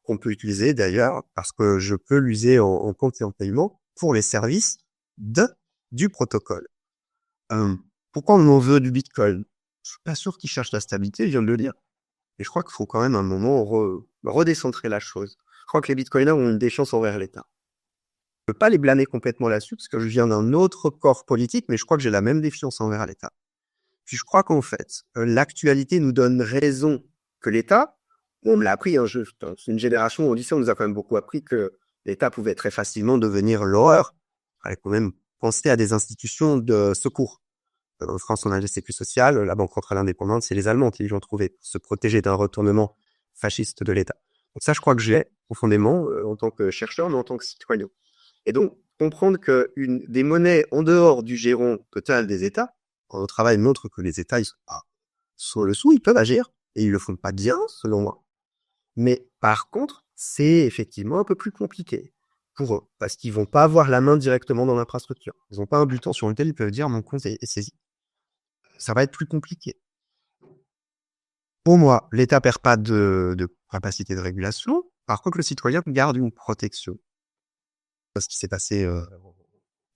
qu'on peut utiliser d'ailleurs parce que je peux l'user en compte et en paiement pour les services du protocole. Pourquoi on en veut du Bitcoin? Je suis pas sûr qu'ils cherchent la stabilité, je viens de le dire. Et je crois qu'il faut quand même un moment redécentrer la chose. Je crois que les Bitcoiners ont une défiance envers l'État. Je peux pas les blâmer complètement là-dessus parce que je viens d'un autre corps politique, mais je crois que j'ai la même défiance envers l'État. Puis je crois qu'en fait, l'actualité nous donne raison que l'État, on me l'a appris, c'est une génération au lycée, on nous a quand même beaucoup appris que l'État pouvait très facilement devenir l'horreur. Il fallait quand même penser à des institutions de secours. En France, on a le sécu social, la Banque centrale indépendante, c'est les Allemands qui l'ont trouvé pour se protéger d'un retournement fasciste de l'État. Donc ça, je crois que j'ai profondément en tant que chercheur, mais en tant que citoyen. Et donc, comprendre que des monnaies en dehors du giron total des États Notre travail montre que les États, ils sont pas sur le sou, ils peuvent agir, et ils le font pas bien, selon moi. Mais par contre, c'est effectivement un peu plus compliqué pour eux, parce qu'ils vont pas avoir la main directement dans l'infrastructure. Ils n'ont pas un bulletin sur lequel ils peuvent dire mon compte est saisi. Ça va être plus compliqué. Pour moi, l'État perd pas de capacité de régulation. Par contre, le citoyen garde une protection. Ce qui s'est passé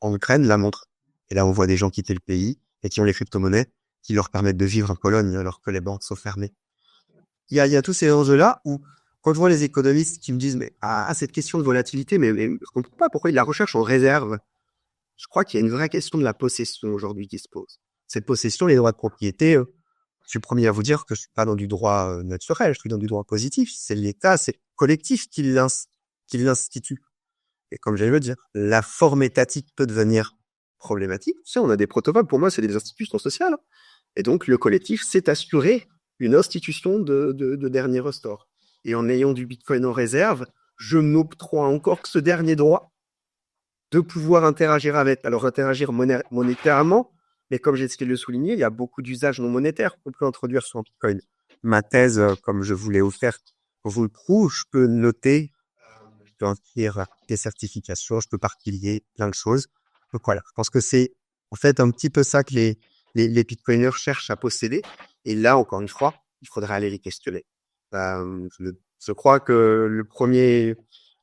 en Ukraine la montre. Et là, on voit des gens quitter le pays et qui ont les crypto-monnaies qui leur permettent de vivre en Pologne alors que les banques sont fermées. Il y a tous ces enjeux-là où, quand je vois les économistes qui me disent mais cette question de volatilité, mais je comprends pas pourquoi ils la recherchent en réserve. Je crois qu'il y a une vraie question de la possession aujourd'hui qui se pose. Cette possession, les droits de propriété, je suis le premier à vous dire que je suis pas dans du droit naturel, je suis dans du droit positif. C'est l'État, c'est le collectif qui l'institue. Et comme j'allais le dire, la forme étatique peut devenir problématique. Tu sais, on a des protocoles, pour moi, c'est des institutions sociales. Et donc, le collectif s'est assuré une institution de dernier ressort. Et en ayant du Bitcoin en réserve, je m'octroie encore que ce dernier droit de pouvoir interagir avec. Alors, interagir monétairement, mais comme j'ai essayé de le souligner, il y a beaucoup d'usages non monétaires qu'on peut introduire sur un Bitcoin. Ma thèse, comme je vous l'ai offert, vous le prouve, je peux noter, je peux inscrire des certifications, je peux parpiller plein de choses. Donc voilà, je pense que c'est en fait un petit peu ça que les Bitcoiners cherchent à posséder. Et là, encore une fois, il faudrait aller les questionner. Je crois que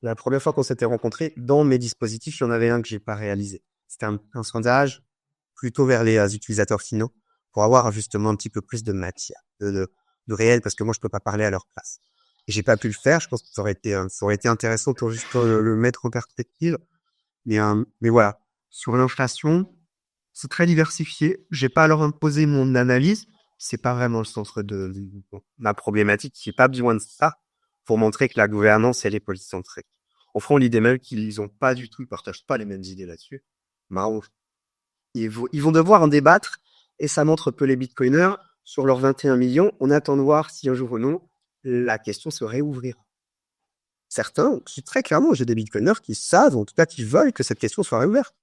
la première fois qu'on s'était rencontrés, dans mes dispositifs, il y en avait un que j'ai pas réalisé. C'était un sondage plutôt vers les utilisateurs finaux pour avoir justement un petit peu plus de matière, de réel, parce que moi, je peux pas parler à leur place. Et j'ai pas pu le faire. Je pense que ça aurait été intéressant pour juste le mettre en perspective. Mais voilà. Sur l'inflation, c'est très diversifié. J'ai pas à leur imposer mon analyse. C'est pas vraiment le centre de ma problématique. J'ai pas besoin de ça pour montrer que la gouvernance, elle est polycentrique. Au fond, l'idée même qu'ils ont pas du tout, ils partagent pas les mêmes idées là-dessus. Marrant. Ils vont devoir en débattre et ça montre peu les bitcoiners sur leurs 21 millions. On attend de voir si un jour ou non, la question se réouvrira. Certains, très clairement, j'ai des bitcoiners qui savent, en tout cas qui veulent que cette question soit réouverte.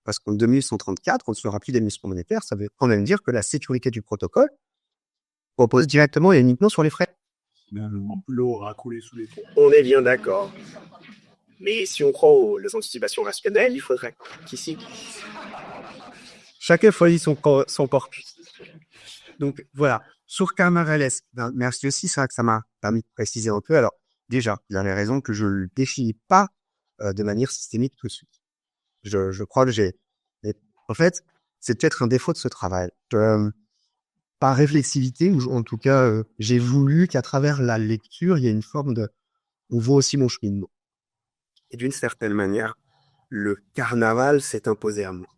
Parce qu'en 2134, on ne fera plus d'émission monétaire, ça veut quand même dire que la sécurité du protocole repose directement et uniquement sur les frais. L'eau aura coulé sous les ponts. On est bien d'accord. Mais si on croit aux anticipations rationnelles, il faudrait qu'ici, chacun choisit son corpus. Donc voilà, sur Camarales, merci aussi, c'est vrai que ça m'a permis de préciser un peu. Alors déjà, il y a les raisons que je ne le définis pas de manière systémique tout de suite. Je crois que en fait, c'est peut-être un défaut de ce travail. Par réflexivité, ou en tout cas, j'ai voulu qu'à travers la lecture, il y ait une forme de... On voit aussi mon cheminement. Et d'une certaine manière, le carnaval s'est imposé à moi.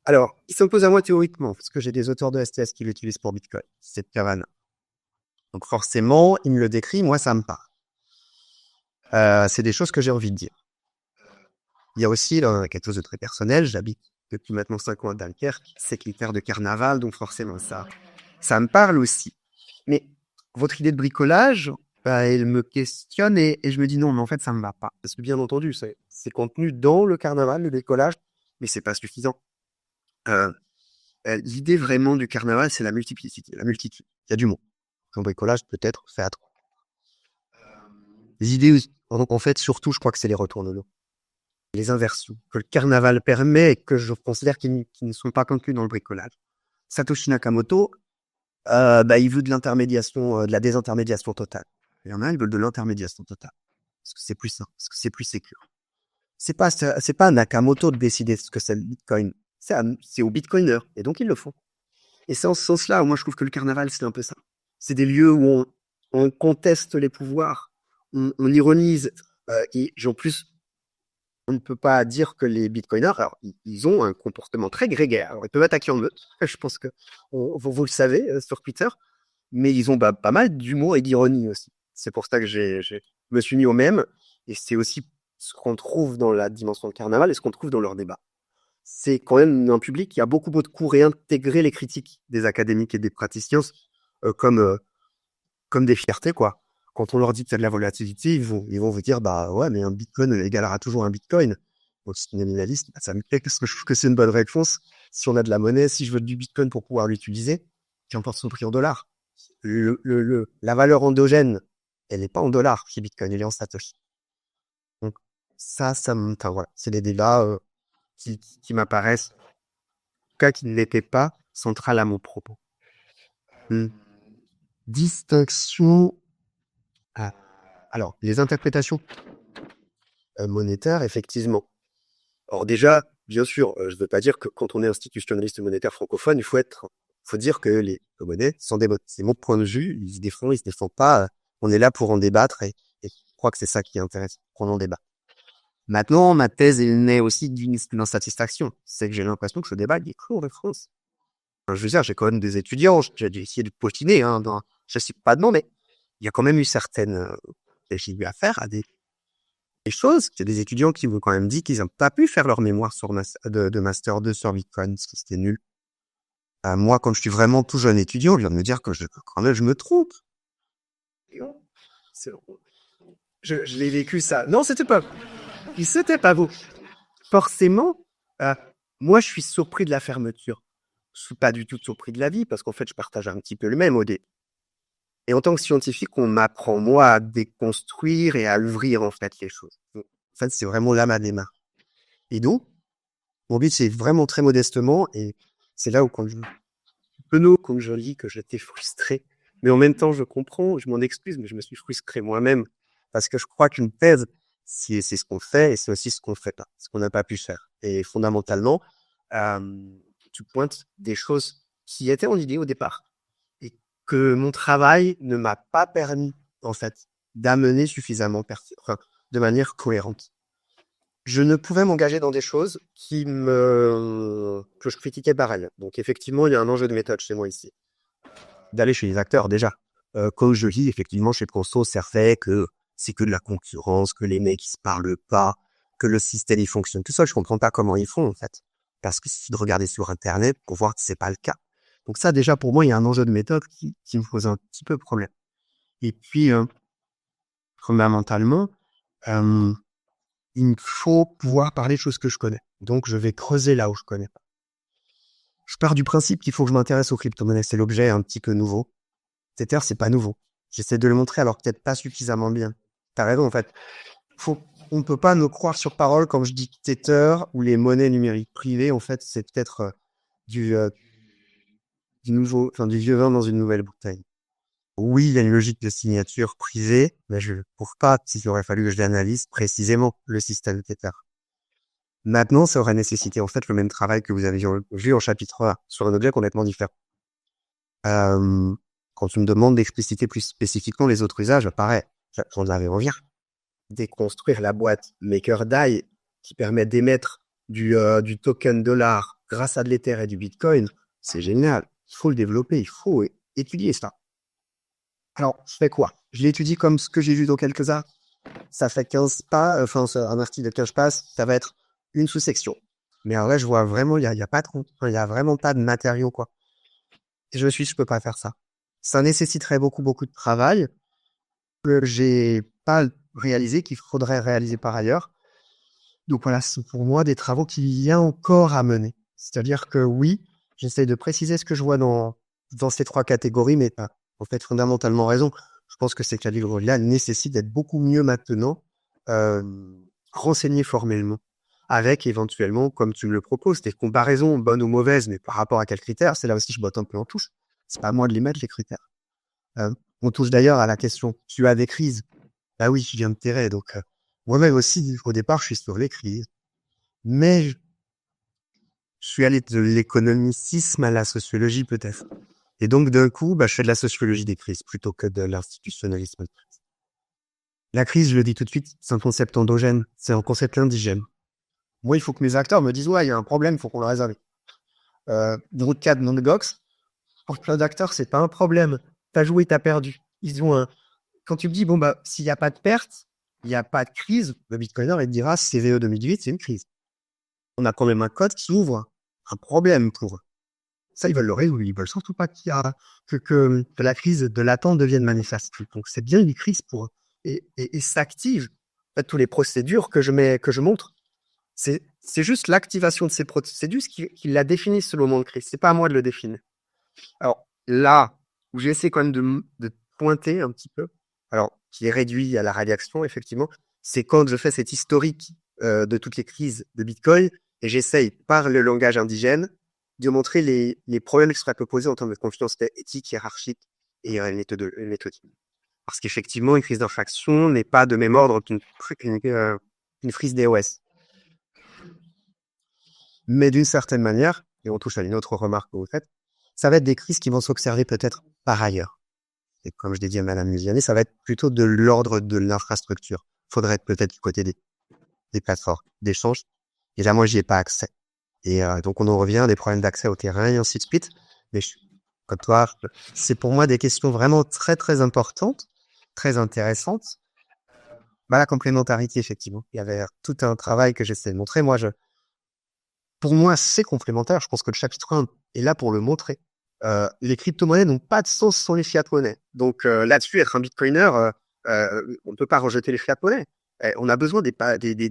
Alors, il s'impose à moi théoriquement, parce que j'ai des auteurs de STS qui l'utilisent pour Bitcoin. C'est Cavana. Donc forcément, il me le décrit, moi ça me parle. C'est des choses que j'ai envie de dire. Il y a aussi quelque chose de très personnel. J'habite depuis maintenant 5 ans à Dunkerque. C'est critère de carnaval, donc forcément ça me parle aussi. Mais votre idée de bricolage, elle me questionne et je me dis non, mais en fait ça me va pas. Parce que bien entendu, c'est contenu dans le carnaval, le bricolage, mais c'est pas suffisant. L'idée vraiment du carnaval, c'est la multiplicité, la multitude. Il y a du monde. Un bricolage peut-être fait à 3. Les idées, en fait, surtout, je crois que c'est les retournements. Les inversions que le carnaval permet et que je considère qu'ils ne sont pas conclus dans le bricolage. Satoshi Nakamoto, il veut de l'intermédiation, de la désintermédiation totale. Il y en a, ils veulent de l'intermédiation totale. Parce que c'est plus simple, parce que c'est plus sécure. C'est pas Nakamoto de décider ce que c'est le Bitcoin. C'est aux Bitcoiners. Et donc, ils le font. Et c'est en ce sens-là où moi, je trouve que le carnaval, c'est un peu ça. C'est des lieux où on conteste les pouvoirs, on ironise. Et en plus, on ne peut pas dire que les Bitcoiners, alors, ils ont un comportement très grégaire. Alors, ils peuvent attaquer en meute. Je pense que vous le savez sur Twitter. Mais ils ont pas mal d'humour et d'ironie aussi. C'est pour ça que je me suis mis au même. Et c'est aussi ce qu'on trouve dans la dimension de carnaval et ce qu'on trouve dans leur débat. C'est quand même un public qui a beaucoup de cours réintégrer les critiques des académiques et des praticiens comme des fiertés, quoi. Quand on leur dit qu'il y a de la volatilité, ils vont vous dire, bah ouais, mais un Bitcoin égalera toujours un Bitcoin. aussi nominaliste, ça me plaît parce que je trouve que c'est une bonne réponse. Si on a de la monnaie, si je veux du Bitcoin pour pouvoir l'utiliser, qu'importe son prix en dollars. La valeur endogène, elle n'est pas en dollars chez Bitcoin, elle est en Satoshi. Donc, enfin, voilà, c'est des débats qui m'apparaissent, en tout cas, qui n'étaient pas centrales à mon propos. Distinction. Alors, les interprétations monétaires, effectivement. Or, déjà, bien sûr, je ne veux pas dire que quand on est institutionnaliste monétaire francophone, il faut dire que les monnaies sont des monnaies. C'est mon point de vue, ils se défendent pas. On est là pour en débattre et je crois que c'est ça qui intéresse, qu'on en débat. Maintenant, ma thèse, elle naît aussi d'une insatisfaction. C'est que j'ai l'impression que ce débat, il est clos en France. Enfin, je veux dire, j'ai quand même des étudiants, j'ai essayé de poutiner, je sais pas de nom, mais il y a quand même eu certaines, j'ai eu affaire à des choses. Il y a des étudiants qui m'ont quand même dit qu'ils n'ont pas pu faire leur mémoire de Master 2 sur Bitcoin, parce que c'était nul. Moi, quand je suis vraiment tout jeune étudiant, je viens de me dire que quand même, je me trompe. Je l'ai vécu ça. Non, c'était pas vous. Forcément, moi, je suis surpris de la fermeture. Je suis pas du tout surpris de la vie, parce qu'en fait, je partage un petit peu le même OD. Et en tant que scientifique, on m'apprend, moi, à déconstruire et à ouvrir, en fait, les choses. En fait, c'est vraiment là ma démarche. Et donc, mon but, c'est vraiment très modestement, et c'est là où quand je lis que j'étais frustré, mais en même temps, je comprends, je m'en excuse, mais je me suis frustré moi-même, parce que je crois qu'une thèse, c'est ce qu'on fait, et c'est aussi ce qu'on fait pas, ce qu'on n'a pas pu faire. Et fondamentalement, tu pointes des choses qui étaient en idée au départ, et que mon travail ne m'a pas permis, en fait, d'amener suffisamment de manière cohérente. Je ne pouvais m'engager dans des choses que je critiquais par elles. Donc, effectivement, il y a un enjeu de méthode chez moi ici. D'aller chez les acteurs, déjà. Quand je lis, effectivement, chez Conso, c'est fait que c'est que de la concurrence, que les mecs, ils se parlent pas, que le système, il fonctionne. Tout ça, je comprends pas comment ils font, en fait. Parce que si de regarder sur Internet pour voir que c'est pas le cas. Donc ça, déjà, pour moi, il y a un enjeu de méthode qui me pose un petit peu problème. Et puis, fondamentalement, il me faut pouvoir parler de choses que je connais. Donc, je vais creuser là où je connais pas. Je pars du principe qu'il faut que je m'intéresse aux crypto-monnaies. C'est l'objet un petit peu nouveau. Tether, c'est pas nouveau. J'essaie de le montrer, alors peut-être pas suffisamment bien. T'as raison, en fait. On ne peut pas me croire sur parole quand je dis que Tether ou les monnaies numériques privées, en fait, c'est peut-être du vieux vin dans une nouvelle bouteille. Oui, il y a une logique de signature privée, mais je ne trouve pas qu'il aurait fallu que je l'analyse précisément, le système Tether. Maintenant, ça aurait nécessité en fait le même travail que vous avez vu en chapitre 1 sur un objet complètement différent. Quand tu me demandes d'expliciter plus spécifiquement les autres usages, pareil, j'en avais envie. Déconstruire la boîte MakerDAI qui permet d'émettre du token dollar grâce à de l'Ether et du Bitcoin, c'est génial. Il faut le développer, il faut étudier ça. Alors, je fais quoi? Je l'étudie comme ce que j'ai vu dans quelques arts. Ça fait 15 pas, un article de 15 pages, ça va être une sous-section. Mais en vrai, je vois vraiment, il y a pas trop, il y a vraiment pas de matériaux, quoi. Et je peux pas faire ça. Ça nécessiterait beaucoup de travail que j'ai pas réalisé, qu'il faudrait réaliser par ailleurs. Donc voilà, c'est pour moi des travaux qu'il y a encore à mener. C'est-à-dire que oui, j'essaie de préciser ce que je vois dans ces trois catégories, mais en fait, fondamentalement raison. Je pense que ces catégories-là nécessitent d'être beaucoup mieux maintenant renseignées formellement, avec éventuellement, comme tu me le proposes, des comparaisons bonnes ou mauvaises, mais par rapport à quels critères, c'est là aussi que je botte un peu en touche. C'est pas à moi de les mettre, les critères. On touche d'ailleurs à la question, tu as des crises? Bah oui, je viens de terrer, donc moi-même aussi, au départ, je suis sur les crises. Mais je suis allé de l'économicisme à la sociologie peut-être. Et donc, d'un coup, je fais de la sociologie des crises plutôt que de l'institutionnalisme de crise. La crise, je le dis tout de suite, c'est un concept endogène, c'est un concept indigène. Moi, il faut que mes acteurs me disent, ouais, il y a un problème, il faut qu'on le résolve. Dans le cadre non de Gox, pour plein d'acteurs, c'est pas un problème. T'as joué, t'as perdu. Quand tu me dis, s'il n'y a pas de perte, il n'y a pas de crise, le Bitcoiner, il te dira, CVE 2008, c'est une crise. On a quand même un code qui ouvre un problème pour eux. Ça, ils veulent le résoudre. Ils veulent surtout pas qu'il y a que la crise de l'attente devienne manifeste. Donc, c'est bien une crise pour eux. Et s'active. En fait, tous les procédures que je montre C'est juste l'activation de ces processus qui la définissent le moment de crise. C'est pas à moi de le définir. Alors là, où j'essaie quand même de pointer un petit peu, alors qui est réduit à la réaction, effectivement, c'est quand je fais cet historique de toutes les crises de Bitcoin et j'essaye, par le langage indigène, de montrer les problèmes qui seraient poser en termes de confiance éthique, hiérarchique et méthodique. Parce qu'effectivement, une crise d'infraction n'est pas de même ordre qu'une crise DOS. Mais d'une certaine manière, et on touche à une autre remarque que vous faites, ça va être des crises qui vont s'observer peut-être par ailleurs. Et comme je l'ai dit à Madame Lusiani, ça va être plutôt de l'ordre de l'infrastructure. Faudrait être peut-être du côté des plateformes d'échange. Et là, moi, j'y ai pas accès. Et donc, on en revient à des problèmes d'accès au terrain et ainsi de suite. Mais comme toi, c'est pour moi des questions vraiment très, très importantes, très intéressantes. Bah, la complémentarité, effectivement. Il y avait tout un travail que j'essaie de montrer. Pour moi, c'est complémentaire. Je pense que le chapitre 1 est là pour le montrer. Les crypto-monnaies n'ont pas de sens sans les fiat-monnaies. Donc là-dessus, être un bitcoiner, on ne peut pas rejeter les fiat-monnaies. On a besoin des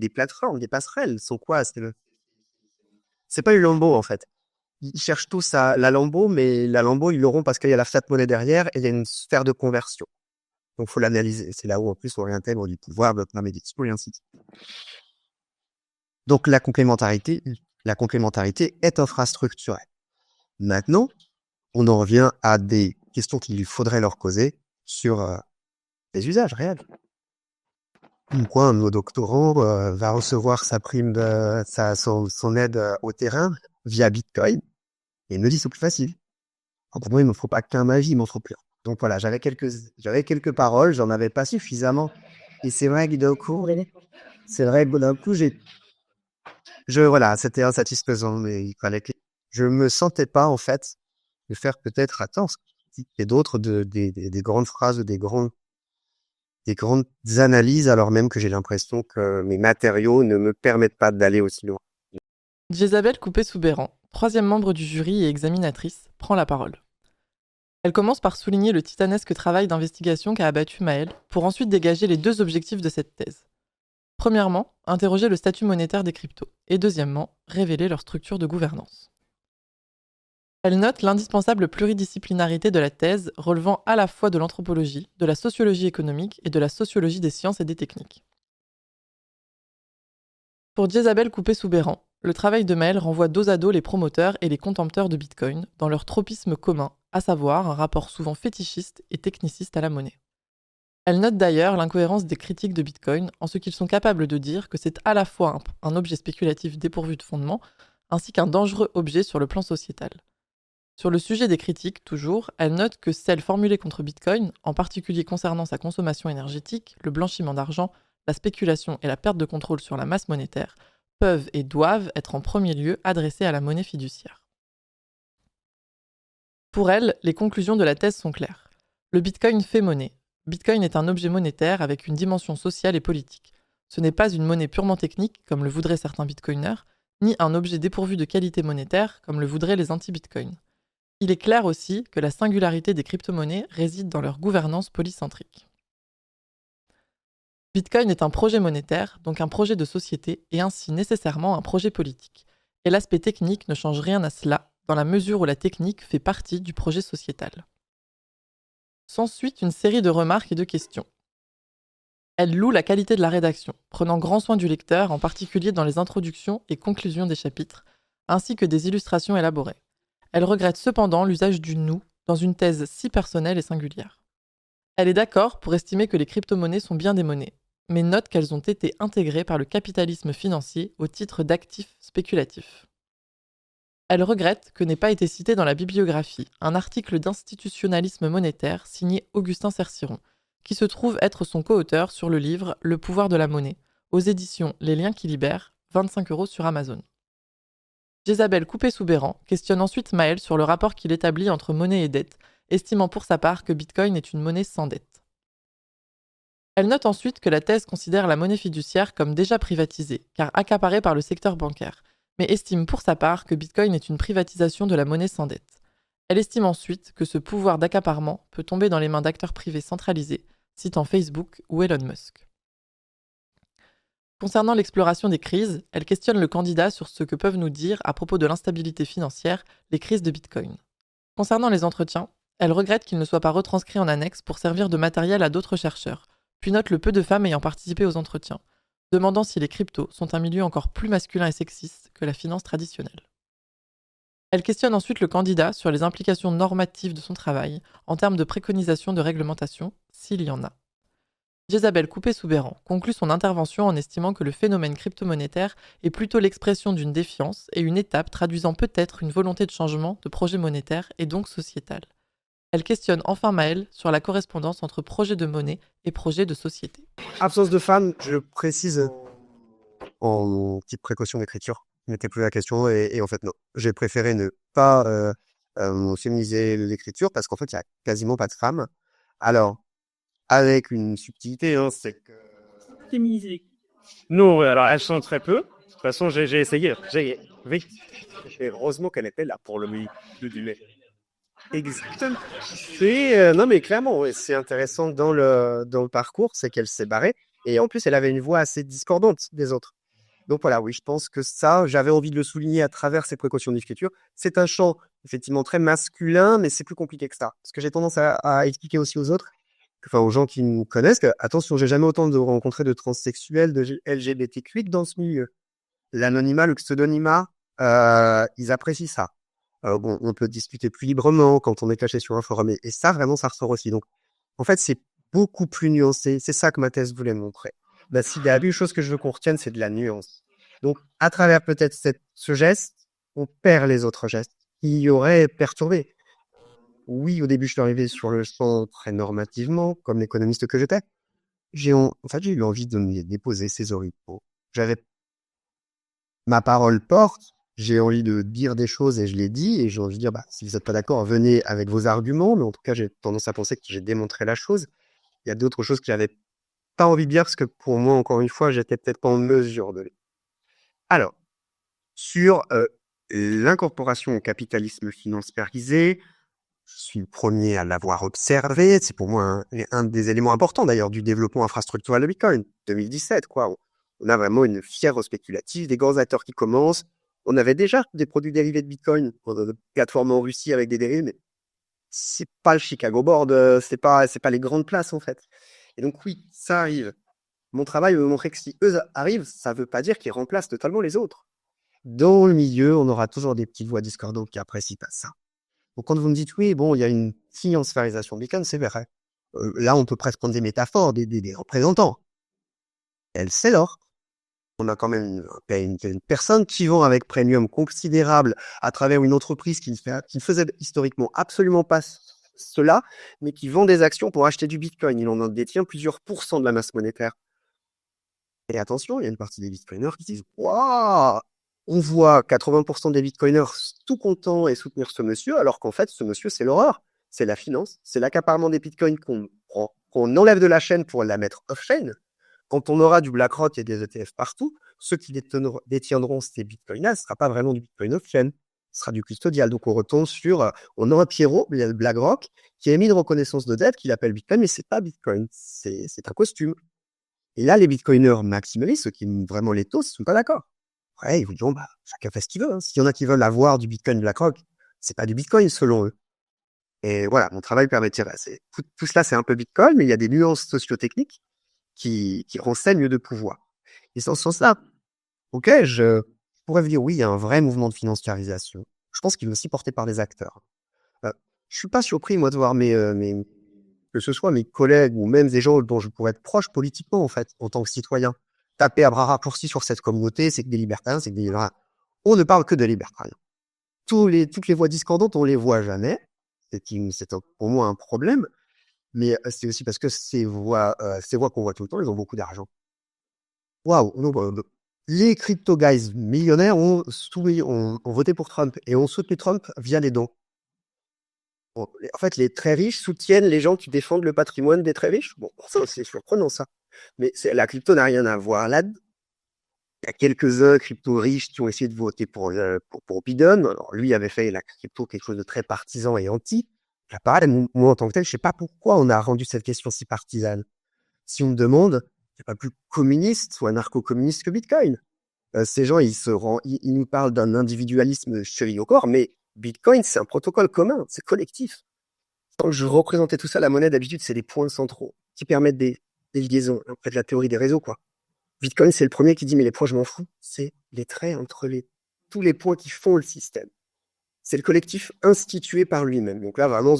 plateformes, des passerelles. Sont quoi? C'est pas une Lambo, en fait. Ils cherchent tous la Lambo, mais la Lambo, ils l'auront parce qu'il y a la fiat-monnaie derrière et il y a une sphère de conversion. Donc, faut l'analyser. C'est là où, en plus, on réintègre du pouvoir, de la méditation et ainsi de suite. Donc, la complémentarité est infrastructurelle. Maintenant, on en revient à des questions qu'il faudrait leur poser sur les usages réels. Pourquoi un de nos doctorants va recevoir sa prime, son aide au terrain via Bitcoin et il me dit c'est plus facile. Alors pour moi, il me faut pas qu'un ma vie, il m'en faut plus. Donc voilà, j'avais quelques paroles, j'en avais pas suffisamment. Et c'est vrai que d'un coup, voilà, c'était insatisfaisant, mais il fallait que je me sentais pas en fait de faire peut-être et d'autres des grandes phrases, des grandes analyses, alors même que j'ai l'impression que mes matériaux ne me permettent pas d'aller aussi loin. Jésabel Coupé-Soubeyran, troisième membre du jury et examinatrice, prend la parole. Elle commence par souligner le titanesque travail d'investigation qu'a abattu Maël pour ensuite dégager les deux objectifs de cette thèse. Premièrement, interroger le statut monétaire des cryptos et deuxièmement, révéler leur structure de gouvernance. Elle note l'indispensable pluridisciplinarité de la thèse relevant à la fois de l'anthropologie, de la sociologie économique et de la sociologie des sciences et des techniques. Pour Jésabel Coupé-Soubeyran, le travail de Maël renvoie dos à dos les promoteurs et les contempteurs de Bitcoin dans leur tropisme commun, à savoir un rapport souvent fétichiste et techniciste à la monnaie. Elle note d'ailleurs l'incohérence des critiques de Bitcoin en ce qu'ils sont capables de dire que c'est à la fois un objet spéculatif dépourvu de fondement, ainsi qu'un dangereux objet sur le plan sociétal. Sur le sujet des critiques, toujours, elle note que celles formulées contre Bitcoin, en particulier concernant sa consommation énergétique, le blanchiment d'argent, la spéculation et la perte de contrôle sur la masse monétaire, peuvent et doivent être en premier lieu adressées à la monnaie fiduciaire. Pour elle, les conclusions de la thèse sont claires. Le Bitcoin fait monnaie. Bitcoin est un objet monétaire avec une dimension sociale et politique. Ce n'est pas une monnaie purement technique, comme le voudraient certains bitcoiners, ni un objet dépourvu de qualité monétaire, comme le voudraient les anti-bitcoin. Il est clair aussi que la singularité des crypto-monnaies réside dans leur gouvernance polycentrique. Bitcoin est un projet monétaire, donc un projet de société, et ainsi nécessairement un projet politique. Et l'aspect technique ne change rien à cela, dans la mesure où la technique fait partie du projet sociétal. S'ensuit une série de remarques et de questions. Elle loue la qualité de la rédaction, prenant grand soin du lecteur, en particulier dans les introductions et conclusions des chapitres, ainsi que des illustrations élaborées. Elle regrette cependant l'usage du « nous » dans une thèse si personnelle et singulière. Elle est d'accord pour estimer que les crypto-monnaies sont bien des monnaies, mais note qu'elles ont été intégrées par le capitalisme financier au titre d'actifs spéculatifs. Elle regrette que n'ait pas été cité dans la bibliographie un article d'institutionnalisme monétaire signé Augustin Cerciron, qui se trouve être son co-auteur sur le livre Le pouvoir de la monnaie, aux éditions Les Liens qui libèrent, 25 € sur Amazon. Jésabel Coupé-Soubeyran questionne ensuite Maël sur le rapport qu'il établit entre monnaie et dette, estimant pour sa part que Bitcoin est une monnaie sans dette. Elle note ensuite que la thèse considère la monnaie fiduciaire comme déjà privatisée, car accaparée par le secteur bancaire, mais estime pour sa part que Bitcoin est une privatisation de la monnaie sans dette. Elle estime ensuite que ce pouvoir d'accaparement peut tomber dans les mains d'acteurs privés centralisés, citant Facebook ou Elon Musk. Concernant l'exploration des crises, elle questionne le candidat sur ce que peuvent nous dire à propos de l'instabilité financière les crises de Bitcoin. Concernant les entretiens, elle regrette qu'ils ne soient pas retranscrits en annexe pour servir de matériel à d'autres chercheurs, puis note le peu de femmes ayant participé aux entretiens, demandant si les cryptos sont un milieu encore plus masculin et sexiste que la finance traditionnelle. Elle questionne ensuite le candidat sur les implications normatives de son travail en termes de préconisation de réglementation, s'il y en a. Jésabel Coupé-Soubeyran conclut son intervention en estimant que le phénomène crypto-monétaire est plutôt l'expression d'une défiance et une étape traduisant peut-être une volonté de changement de projet monétaire et donc sociétal. Elle questionne enfin Maëlle sur la correspondance entre projet de monnaie et projet de société. Absence de femmes, je précise en petite précaution d'écriture. Je m'étais posé la question et en fait non. J'ai préféré ne pas féminiser l'écriture parce qu'en fait il n'y a quasiment pas de femmes. Alors, avec une subtilité, hein, c'est que... Féminisées. Non, alors elles sont très peu. De toute façon, j'ai essayé. Oui. Et heureusement qu'elle était là pour le milieu du lait. Exactement. Non mais clairement, ouais, c'est intéressant dans le parcours, c'est qu'elle s'est barrée. Et en plus, elle avait une voix assez discordante des autres. Donc voilà, oui, je pense que ça, j'avais envie de le souligner à travers ces précautions d'écriture. C'est un chant effectivement très masculin, mais c'est plus compliqué que ça. Parce que j'ai tendance à expliquer aussi aux autres, enfin aux gens qui nous connaissent, que attention, j'ai jamais autant rencontré de transsexuels, de LGBTQ dans ce milieu. L'anonymat, le pseudonymat, ils apprécient ça. Bon, on peut discuter plus librement quand on est caché sur un forum, et ça, vraiment, ça ressort aussi. Donc, en fait, c'est beaucoup plus nuancé. C'est ça que ma thèse voulait montrer. Bah, s'il y a une chose que je veux qu'on retienne, c'est de la nuance. Donc, à travers peut-être ce geste, on perd les autres gestes qui y auraient perturbé. Oui, au début, je suis arrivé sur le champ très normativement, comme l'économiste que j'étais. En fait, j'ai eu envie de me déposer ces oripeaux. J'avais ma parole porte, j'ai envie de dire des choses et je l'ai dit, et j'ai envie de dire, bah, si vous n'êtes pas d'accord, venez avec vos arguments, mais en tout cas, j'ai tendance à penser que j'ai démontré la chose. Il y a d'autres choses que j'avais pas envie de dire parce que pour moi, encore une fois, j'étais peut-être pas en mesure de les. Alors, sur l'incorporation au capitalisme financiarisé, je suis le premier à l'avoir observé. C'est pour moi un des éléments importants d'ailleurs du développement infrastructurel de Bitcoin. 2017, quoi. On a vraiment une fièvre spéculative, des grands acteurs qui commencent. On avait déjà des produits dérivés de Bitcoin, plateformes en Russie avec des dérivés, mais c'est pas le Chicago Board, c'est pas les grandes places en fait. Et donc oui, ça arrive. Mon travail veut montrer que si eux arrivent, ça veut pas dire qu'ils remplacent totalement les autres. Dans le milieu, on aura toujours des petites voix discordantes qui apprécient pas ça. Donc quand vous me dites oui, bon, il y a une financiarisation de Bitcoin, c'est vrai. Là, on peut presque prendre des métaphores, des représentants. Elle, c'est l'or. On a quand même une personne qui vend avec premium considérable à travers une entreprise qui ne faisait historiquement absolument pas cela, mais qui vend des actions pour acheter du Bitcoin. Il en détient plusieurs pourcents de la masse monétaire. Et attention, il y a une partie des Bitcoiners qui disent « Waouh !» On voit 80% des Bitcoiners tout contents et soutenir ce monsieur, alors qu'en fait, ce monsieur, c'est l'horreur. C'est la finance, c'est l'accaparement des Bitcoins qu'on enlève de la chaîne pour la mettre off-chain. Quand on aura du BlackRock et des ETF partout, ceux qui détiendront ces Bitcoins-là, ce ne sera pas vraiment du Bitcoin off-chain, ce sera du custodial. Donc on retombe sur, on a un Pierrot, BlackRock, qui a émis une reconnaissance de dette qu'il appelle Bitcoin, mais c'est pas Bitcoin, c'est un costume. Et là, les Bitcoiners maximalistes, ceux qui aiment vraiment les taux, ils ne sont pas d'accord. Ouais, ils vous diront, bah, chacun fait ce qu'il veut. Hein. S'il y en a qui veulent avoir du Bitcoin BlackRock, c'est pas du Bitcoin selon eux. Et voilà, mon travail permettra. Tout cela, c'est un peu Bitcoin, mais il y a des nuances socio-techniques qui renseignent mieux de pouvoir. Et dans ce sens-là, ok, je pourrais vous dire, oui, il y a un vrai mouvement de financiarisation. Je pense qu'il est aussi porté par des acteurs. Je suis pas surpris, moi, de voir que ce soit mes collègues ou même des gens dont je pourrais être proche politiquement, en fait, en tant que citoyen. Taper à bras raccourcis sur cette communauté, c'est que des libertariens, c'est que des... On ne parle que de libertariens. Toutes les voix discordantes, on les voit jamais. C'est pour moi un problème. Mais c'est aussi parce que ces voix qu'on voit tout le temps, ils ont beaucoup d'argent. Waouh! Les crypto guys millionnaires ont voté pour Trump et ont soutenu Trump via les dons. Bon, en fait, les très riches soutiennent les gens qui défendent le patrimoine des très riches. Bon, ça, c'est surprenant, ça. Mais la crypto n'a rien à voir là. Il y a quelques-uns crypto riches qui ont essayé de voter pour Biden. Alors, lui avait fait la crypto quelque chose de très partisan et anti. Pareil, moi, en tant que tel, je sais pas pourquoi on a rendu cette question si partisane. Si on me demande, c'est pas plus communiste ou anarcho-communiste que Bitcoin. Ces gens, ils nous parlent d'un individualisme chéri au corps, mais Bitcoin, c'est un protocole commun, c'est collectif. Quand je représentais tout ça, la monnaie, d'habitude, c'est des points centraux qui permettent des liaisons, après de la théorie des réseaux, quoi. Bitcoin, c'est le premier qui dit, mais les points, je m'en fous. C'est les traits entre tous les points qui font le système. C'est le collectif institué par lui-même. Donc là, vraiment,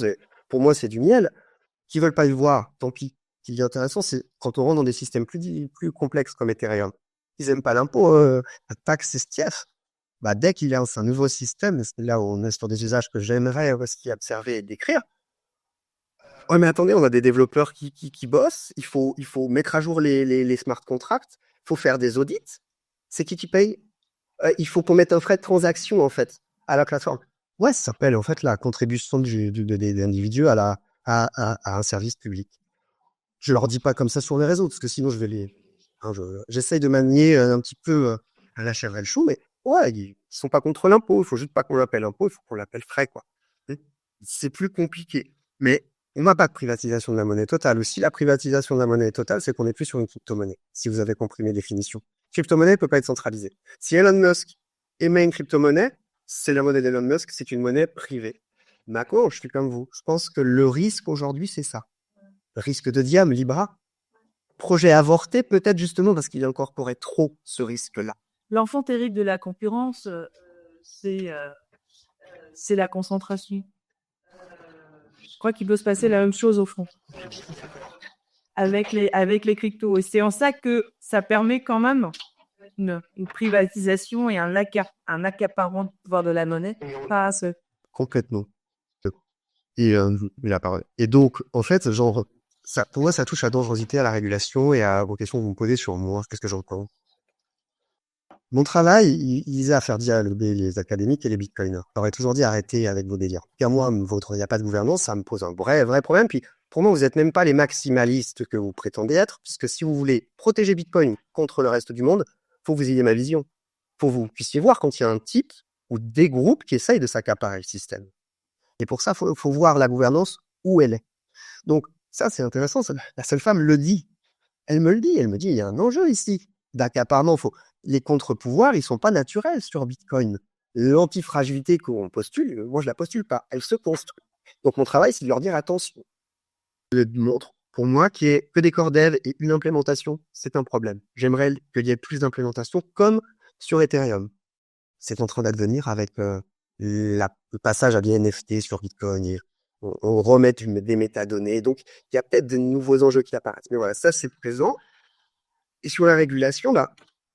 pour moi, c'est du miel. Qui veulent pas le voir, tant pis. Ce qui est intéressant, c'est quand on rentre dans des systèmes plus complexes comme Ethereum. Ils aiment pas l'impôt, la taxe STF. Bah, dès qu'il lance un nouveau système, c'est là où on est sur des usages que j'aimerais aussi observer et décrire. Ouais, mais attendez, on a des développeurs qui bossent. Il faut mettre à jour les smart contracts. Il faut faire des audits. C'est qui paye? Il faut qu'on mette un frais de transaction, en fait, à la plateforme. Ouais, ça s'appelle, en fait, la contribution des individus à un service public. Je leur dis pas comme ça sur les réseaux, parce que sinon j'essaye de manier un petit peu à la chèvre et le chou, mais ouais, ils sont pas contre l'impôt. Il faut juste pas qu'on l'appelle impôt, il faut qu'on l'appelle frais, quoi. C'est plus compliqué. Mais on n'a pas de privatisation de la monnaie totale. Aussi, la privatisation de la monnaie totale, c'est qu'on n'est plus sur une crypto-monnaie, si vous avez compris mes définitions. Crypto-monnaie ne peut pas être centralisée. Si Elon Musk émet une crypto-monnaie, c'est la monnaie d'Elon Musk, c'est une monnaie privée. D'accord, je suis comme vous. Je pense que le risque aujourd'hui, c'est ça. Le risque de Diam, Libra. Projet avorté, peut-être justement parce qu'il incorporait trop ce risque-là. L'enfant terrible de la concurrence, c'est la concentration. Je crois qu'il peut se passer la même chose au fond avec les cryptos. Et c'est en ça que ça permet quand même une privatisation et un accaparement de pouvoir de la monnaie. Pas ce... Complètement. Et la parole. Et donc, en fait, genre, ça, pour moi, ça touche à la dangerosité, à la régulation et à vos questions que vous me posez sur moi. Qu'est-ce que j'en pense? Mon travail, il visait à faire dialoguer les académiques et les bitcoiners. J'aurais toujours dit arrêtez avec vos délires. Car moi, il n'y a pas de gouvernance, ça me pose un vrai problème. Puis, pour moi, vous n'êtes même pas les maximalistes que vous prétendez être, puisque si vous voulez protéger Bitcoin contre le reste du monde, faut que vous ayez ma vision. Faut que vous puissiez voir quand il y a un type ou des groupes qui essayent de s'accaparer le système. Et pour ça, faut voir la gouvernance où elle est. Donc, ça, c'est intéressant. La seule femme le dit. Elle me le dit. Elle me dit, il y a un enjeu ici d'accaparement. Les contre-pouvoirs, ils sont pas naturels sur Bitcoin. L'antifragilité qu'on postule, moi, je la postule pas. Elle se construit. Donc, mon travail, c'est de leur dire attention. Je montre, pour moi, qu'il y ait que des corps dev et une implémentation, c'est un problème. J'aimerais qu'il y ait plus d'implémentations comme sur Ethereum. C'est en train d'advenir avec le passage à des NFT sur Bitcoin. Et on remet des métadonnées. Donc, il y a peut-être de nouveaux enjeux qui apparaissent. Mais voilà, ça, c'est présent. Et sur la régulation, là,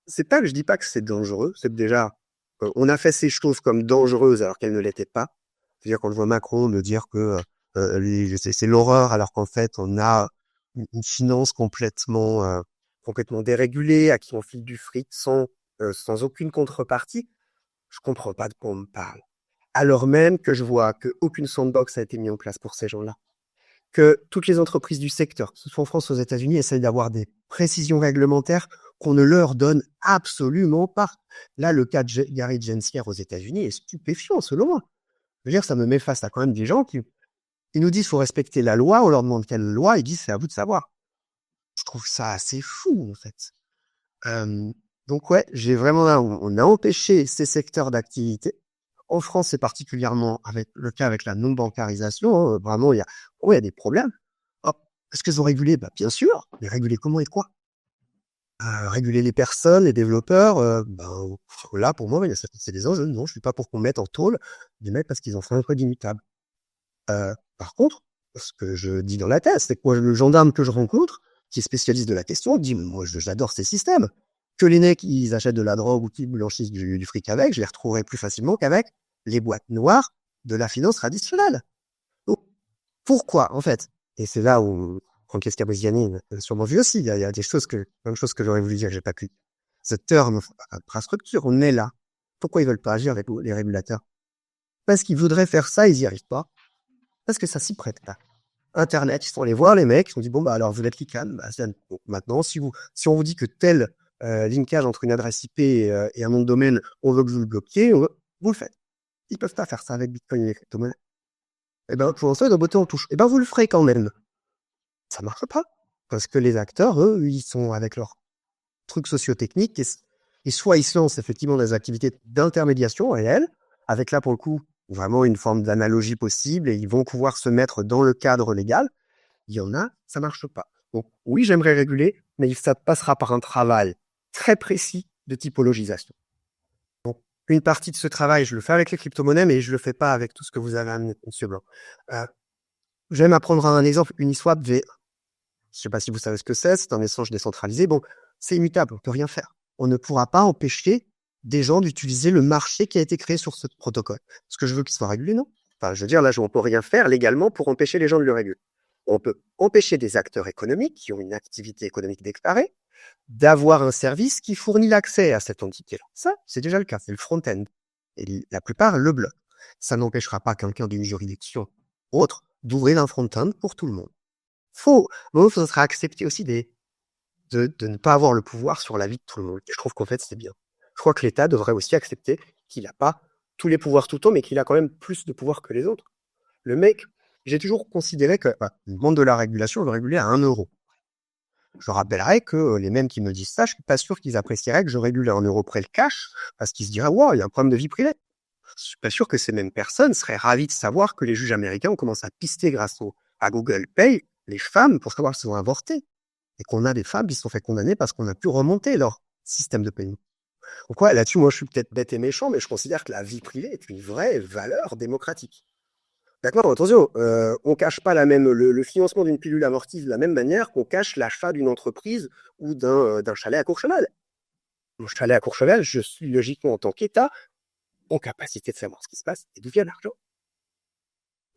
c'est pas que je dis pas que c'est dangereux. C'est déjà, on a fait ces choses comme dangereuses alors qu'elles ne l'étaient pas. C'est-à-dire quand je vois Macron me dire que c'est l'horreur alors qu'en fait, on a une finance complètement dérégulée, à qui on file du fric sans aucune contrepartie. Je comprends pas de quoi on me parle. Alors même que je vois qu'aucune sandbox a été mise en place pour ces gens-là. Que toutes les entreprises du secteur, que ce soit en France ou aux États-Unis, essayent d'avoir des précisions réglementaires qu'on ne leur donne absolument pas. Là, le cas de Gary Gensler aux États-Unis est stupéfiant, selon moi. Je veux dire, ça me met face à quand même des gens qui nous disent qu'il faut respecter la loi, on leur demande quelle loi, ils disent c'est à vous de savoir. Je trouve ça assez fou, en fait. Donc ouais, on a empêché ces secteurs d'activité. En France, c'est particulièrement avec le cas avec la non-bancarisation. Vraiment, il y a des problèmes. Est-ce qu'ils ont régulé? Bah, bien sûr. Mais réguler comment et quoi? Réguler les personnes, les développeurs. Là, pour moi, c'est des enjeux. Non, je suis pas pour qu'on mette en tôle des mecs parce qu'ils ont fait un code immutable. Par contre, ce que je dis dans la thèse, c'est que moi, le gendarme que je rencontre, qui est spécialiste de la question, dit, moi, j'adore ces systèmes. Que les mecs, ils achètent de la drogue ou qu'ils blanchissent du fric avec, je les retrouverai plus facilement qu'avec les boîtes noires de la finance traditionnelle. Donc, pourquoi, en fait? Et c'est là où Franck Scabriziani a sûrement vu aussi. Il y a des choses même chose que j'aurais voulu dire que j'ai pas pu. Ce terme infrastructure, on est là. Pourquoi ils veulent pas agir, les régulateurs? Parce qu'ils voudraient faire ça, ils y arrivent pas. Parce que ça s'y prête pas. Internet, ils sont allés voir les mecs, ils ont dit, bon, bah, alors vous êtes l'ICANN. Donc, maintenant, si on vous dit que tel linkage entre une adresse IP et un nom de domaine, on veut que vous le bloquiez, vous le faites. Ils peuvent pas faire ça avec Bitcoin et les crypto-monnaies. Et ben, pour l'instant, ils doivent botter en touche. Et ben, vous le ferez quand même. Ça marche pas. Parce que les acteurs, eux, ils sont avec leurs trucs sociotechniques et soit ils se lancent effectivement dans des activités d'intermédiation réelles, avec là, pour le coup, vraiment une forme d'analogie possible et ils vont pouvoir se mettre dans le cadre légal. Il y en a, ça marche pas. Donc oui, j'aimerais réguler, mais ça passera par un travail très précis de typologisation. Donc une partie de ce travail, je le fais avec les crypto-monnaies, mais je le fais pas avec tout ce que vous avez amené, Monsieur Blanc. J'aime apprendre un exemple, Uniswap V1. Je sais pas si vous savez ce que c'est un échange décentralisé. Bon, c'est immutable, on peut rien faire. On ne pourra pas empêcher des gens d'utiliser le marché qui a été créé sur ce protocole. Est-ce que je veux qu'il soit régulé, non? Enfin, je veux dire, là, on peut rien faire légalement pour empêcher les gens de le réguler. On peut empêcher des acteurs économiques qui ont une activité économique déclarée d'avoir un service qui fournit l'accès à cette entité-là. Ça, c'est déjà le cas, c'est le front-end. Et la plupart le bloquent. Ça n'empêchera pas quelqu'un d'une juridiction ou autre d'ouvrir un front-end pour tout le monde. Il faudra accepter aussi de ne pas avoir le pouvoir sur la vie de tout le monde. Et je trouve qu'en fait, c'est bien. Je crois que l'État devrait aussi accepter qu'il n'a pas tous les pouvoirs tout le temps, mais qu'il a quand même plus de pouvoir que les autres. Le mec, j'ai toujours considéré que le monde de la régulation, on le régulait à 1 euro. Je rappellerai que les mêmes qui me disent ça, je suis pas sûr qu'ils apprécieraient que je régule à 1 euro près le cash, parce qu'ils se diraient, wow, il y a un problème de vie privée. Je suis pas sûr que ces mêmes personnes seraient ravies de savoir que les juges américains ont commencé à pister grâce à Google Pay les femmes pour savoir si elles ont avorté. Et qu'on a des femmes qui se sont fait condamner parce qu'on a pu remonter leur système de paiement. Donc ouais, là-dessus, moi, je suis peut-être bête et méchant, mais je considère que la vie privée est une vraie valeur démocratique. D'accord, attention, on cache pas le financement d'une pilule abortive de la même manière qu'on cache l'achat d'une entreprise ou d'un chalet à Courchevel. Mon chalet à Courchevel, je suis logiquement, en tant qu'État, en capacité de savoir ce qui se passe et d'où vient l'argent.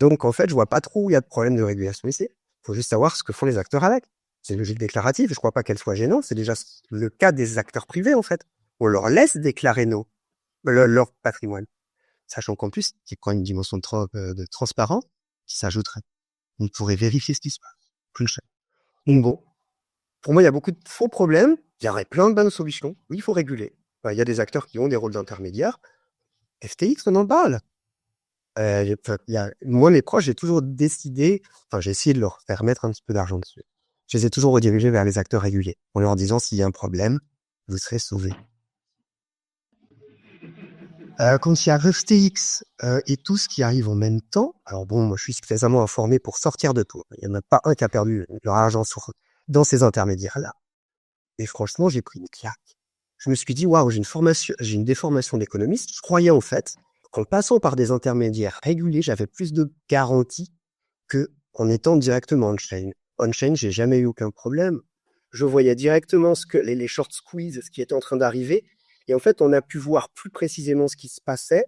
Donc, en fait, je vois pas trop où il y a de problème de régulation ici. Il faut juste savoir ce que font les acteurs avec. C'est une logique déclarative, je crois pas qu'elle soit gênante, c'est déjà le cas des acteurs privés, en fait. On leur laisse déclarer leur patrimoine. Sachant qu'en plus, il y a quand même une dimension de transparence qui s'ajouterait. On pourrait vérifier ce qui se passe. Plus cher. Donc bon, pour moi, il y a beaucoup de faux problèmes. Il y aurait plein de bonnes solutions. Oui, il faut réguler. Il y a des acteurs qui ont des rôles d'intermédiaires. FTX, on en parle. Moi, mes proches, j'ai toujours décidé, j'ai essayé de leur faire mettre un petit peu d'argent dessus. Je les ai toujours redirigés vers les acteurs réguliers, en leur disant, s'il y a un problème, vous serez sauvés. Quand il y a FTX et tout ce qui arrive en même temps, alors bon, moi je suis suffisamment informé pour sortir de tout. Il n'y en a pas un qui a perdu leur argent dans ces intermédiaires-là. Et franchement, j'ai pris une claque. Je me suis dit, waouh, j'ai une déformation d'économiste. Je croyais en fait qu'en passant par des intermédiaires régulés, j'avais plus de garanties que en étant directement on-chain. On-chain, j'ai jamais eu aucun problème. Je voyais directement les short squeeze, ce qui était en train d'arriver. Et en fait, on a pu voir plus précisément ce qui se passait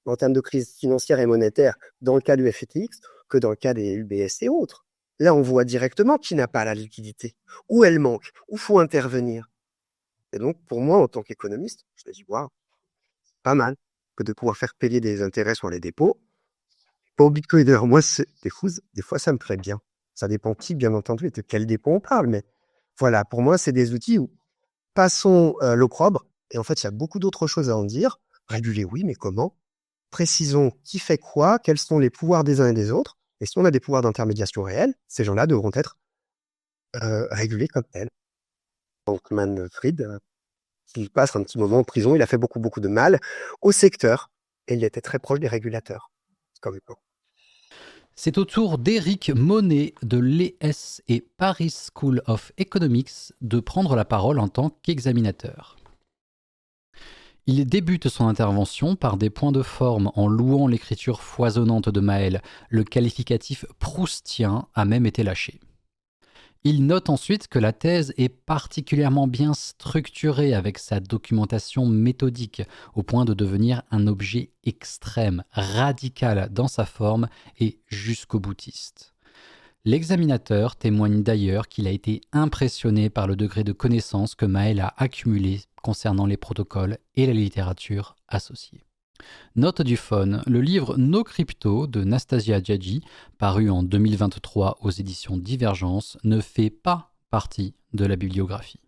en termes de crise financière et monétaire dans le cas du FTX que dans le cas des UBS et autres. Là, on voit directement qui n'a pas la liquidité, où elle manque, où faut intervenir. Et donc, pour moi, en tant qu'économiste, je me dis, waouh, pas mal que de pouvoir faire payer des intérêts sur les dépôts. Pas au Bitcoin, d'ailleurs, moi, des fois, ça me plaît bien. Ça dépend qui, bien entendu, et de quel dépôt on parle. Mais voilà, pour moi, c'est des outils où passons l'opprobre. Et en fait, il y a beaucoup d'autres choses à en dire. Réguler, oui, mais comment? Précisons qui fait quoi, quels sont les pouvoirs des uns et des autres. Et si on a des pouvoirs d'intermédiation réels, ces gens-là devront être régulés comme tels. Bankman-Fried, qui passe un petit moment en prison, il a fait beaucoup, beaucoup de mal au secteur. Et il était très proche des régulateurs. C'est au tour d'Éric Monet de l'ES et Paris School of Economics de prendre la parole en tant qu'examinateur. Il débute son intervention par des points de forme en louant l'écriture foisonnante de Maël. Le qualificatif proustien a même été lâché. Il note ensuite que la thèse est particulièrement bien structurée avec sa documentation méthodique, au point de devenir un objet extrême, radical dans sa forme et jusqu'au boutiste. L'examinateur témoigne d'ailleurs qu'il a été impressionné par le degré de connaissance que Maël a accumulé concernant les protocoles et la littérature associée. Note du phone, le livre No Crypto de Nastasia Djadji, paru en 2023 aux éditions Divergence, ne fait pas partie de la bibliographie.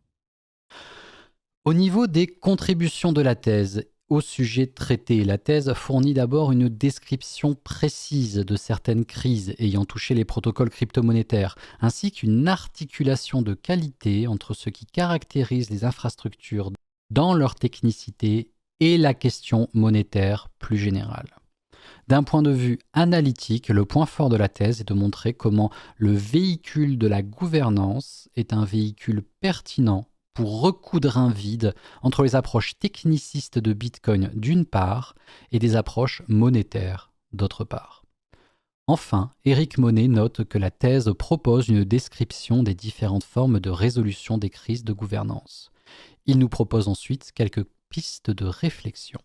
Au niveau des contributions de la thèse, au sujet traité. La thèse fournit d'abord une description précise de certaines crises ayant touché les protocoles crypto-monétaires, ainsi qu'une articulation de qualité entre ce qui caractérise les infrastructures dans leur technicité et la question monétaire plus générale. D'un point de vue analytique, le point fort de la thèse est de montrer comment le véhicule de la gouvernance est un véhicule pertinent pour recoudre un vide entre les approches technicistes de Bitcoin d'une part et des approches monétaires d'autre part. Enfin, Eric Monet note que la thèse propose une description des différentes formes de résolution des crises de gouvernance. Il nous propose ensuite quelques pistes de réflexion.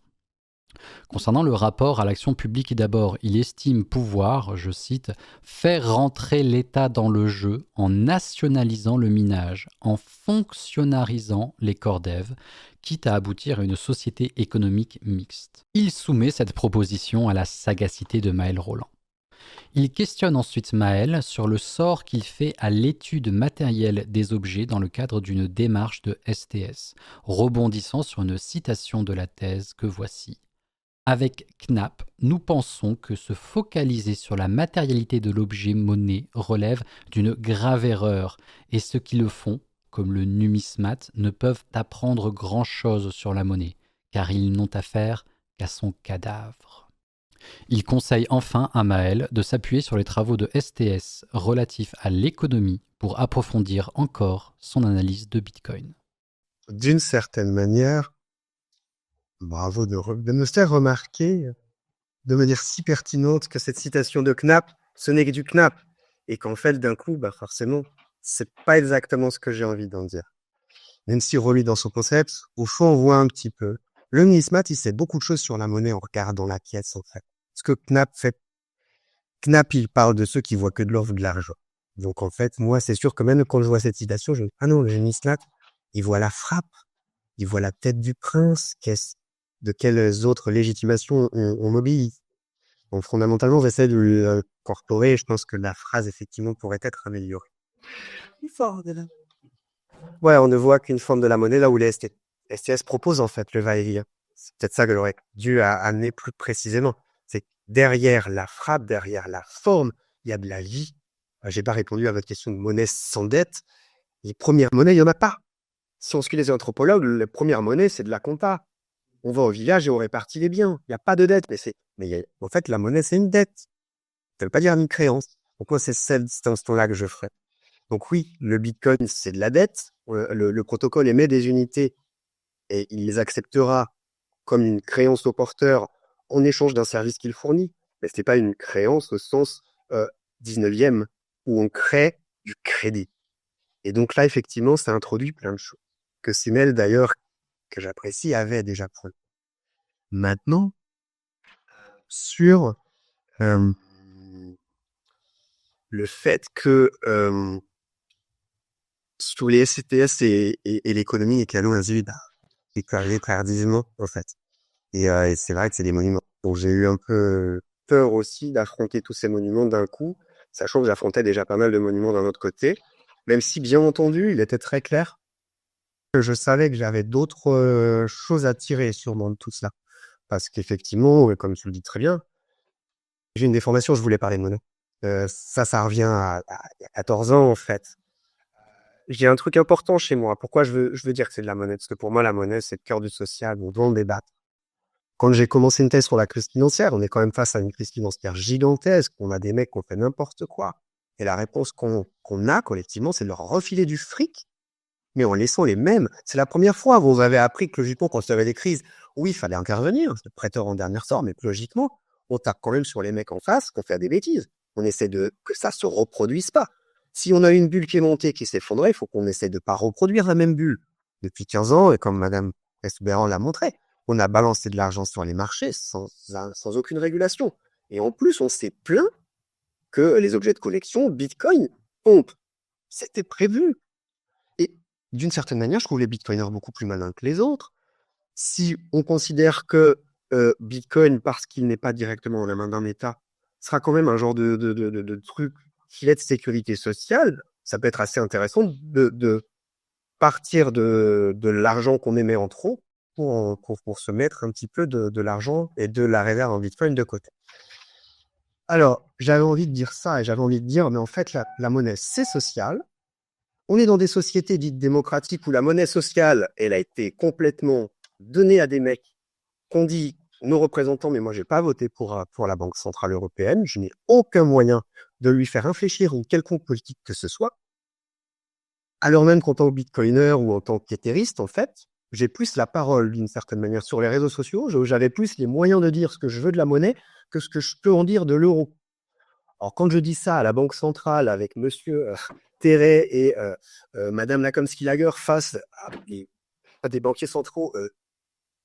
Concernant le rapport à l'action publique d'abord, il estime pouvoir, je cite, « faire rentrer l'État dans le jeu en nationalisant le minage, en fonctionnalisant les corps dev, quitte à aboutir à une société économique mixte ». Il soumet cette proposition à la sagacité de Maël Rolland. Il questionne ensuite Maël sur le sort qu'il fait à l'étude matérielle des objets dans le cadre d'une démarche de STS, rebondissant sur une citation de la thèse que voici. Avec Knapp, nous pensons que se focaliser sur la matérialité de l'objet monnaie relève d'une grave erreur et ceux qui le font, comme le numismate, ne peuvent apprendre grand-chose sur la monnaie, car ils n'ont affaire qu'à son cadavre. Il conseille enfin à Maël de s'appuyer sur les travaux de STS relatifs à l'économie pour approfondir encore son analyse de Bitcoin. D'une certaine manière, bravo de me faire remarquer de manière si pertinente que cette citation de Knapp, ce n'est que du Knapp. Et qu'en fait, d'un coup, forcément, c'est pas exactement ce que j'ai envie d'en dire. Même si relu dans son concept, au fond, on voit un petit peu. Le numismate, il sait beaucoup de choses sur la monnaie en regardant la pièce, en fait. Ce que Knapp fait. Knapp, il parle de ceux qui voient que de l'or ou de l'argent. Donc, en fait, moi, c'est sûr que même quand je vois cette citation, je me dis, ah non, le numismate, il voit la frappe, il voit la tête du prince, de quelles autres légitimations on m'obéit. Donc, fondamentalement, j'essaie de l'incorporer et je pense que la phrase, effectivement, pourrait être améliorée. Plus fort de là. Ouais, on ne voit qu'une forme de la monnaie là où les STS proposent, en fait, le va-et-vient. C'est peut-être ça que j'aurais dû amener plus précisément. C'est que derrière la frappe, derrière la forme, il y a de la vie. J'ai pas répondu à votre question de monnaie sans dette. Les premières monnaies, il y en a pas. Si on suit les anthropologues, les premières monnaies, c'est de la compta. On va au village et on répartit les biens. Il n'y a pas de dette, en fait, la monnaie, c'est une dette. Ça veut pas dire une créance. Donc moi, c'est cet instant-là que je ferai. Donc oui, le Bitcoin, c'est de la dette. Le protocole émet des unités et il les acceptera comme une créance au porteur en échange d'un service qu'il fournit. Mais ce n'est pas une créance au sens 19e où on crée du crédit. Et donc là, effectivement, ça introduit plein de choses. Que Simmel, d'ailleurs, que j'apprécie, avait déjà pris. Maintenant, sur le fait que sur les SCTS et l'économie est calon azul, c'est carré tardivement, en fait. Et c'est vrai que c'est des monuments. Donc j'ai eu un peu peur aussi d'affronter tous ces monuments d'un coup, sachant que j'affrontais déjà pas mal de monuments d'un autre côté, même si, bien entendu, il était très clair que je savais que j'avais d'autres choses à tirer sûrement de tout cela. Parce qu'effectivement, comme tu le dis très bien, j'ai une déformation, je voulais parler de monnaie. Ça revient à il y a 14 ans, en fait. J'ai un truc important chez moi. Pourquoi je veux dire que c'est de la monnaie? Parce que pour moi, la monnaie, c'est le cœur du social. On doit en débattre. Quand j'ai commencé une thèse sur la crise financière, on est quand même face à une crise financière gigantesque. On a des mecs qui ont fait n'importe quoi. Et la réponse qu'on a collectivement, c'est de leur refiler du fric, mais en laissant les mêmes. C'est la première fois où vous avez appris que logiquement, quand il y avait des crises, oui, il fallait intervenir. C'est le prêteur en dernier ressort, mais logiquement, on tape quand même sur les mecs en face qui ont fait des bêtises. On essaie que ça se reproduise pas. Si on a une bulle qui est montée, qui s'effondrait, il faut qu'on essaie de pas reproduire la même bulle. Depuis 15 ans, et comme Madame Espéran l'a montré, on a balancé de l'argent sur les marchés sans aucune régulation. Et en plus, on s'est plaint que les objets de collection, Bitcoin, pompent. C'était prévu. Et d'une certaine manière, je trouve les Bitcoiners beaucoup plus malins que les autres. Si on considère que Bitcoin, parce qu'il n'est pas directement dans la main d'un État, sera quand même un genre de truc filet de sécurité sociale, ça peut être assez intéressant de partir de l'argent qu'on émet en trop pour se mettre un petit peu de l'argent et de la réserve en Bitcoin de côté. Alors, j'avais envie de dire ça et j'avais envie de dire, mais en fait, la monnaie, c'est social. On est dans des sociétés dites démocratiques où la monnaie sociale, elle a été complètement donnée à des mecs qu'on dit nos représentants, mais moi, j'ai pas voté pour la Banque Centrale Européenne. Je n'ai aucun moyen de lui faire infléchir une quelconque politique que ce soit. Alors même qu'en tant que bitcoiner ou en tant qu'éthériste, en fait, j'ai plus la parole d'une certaine manière sur les réseaux sociaux. J'avais plus les moyens de dire ce que je veux de la monnaie que ce que je peux en dire de l'euro. Alors quand je dis ça à la Banque Centrale avec Monsieur Terret et Madame Lakomsky-Lager face à des banquiers centraux,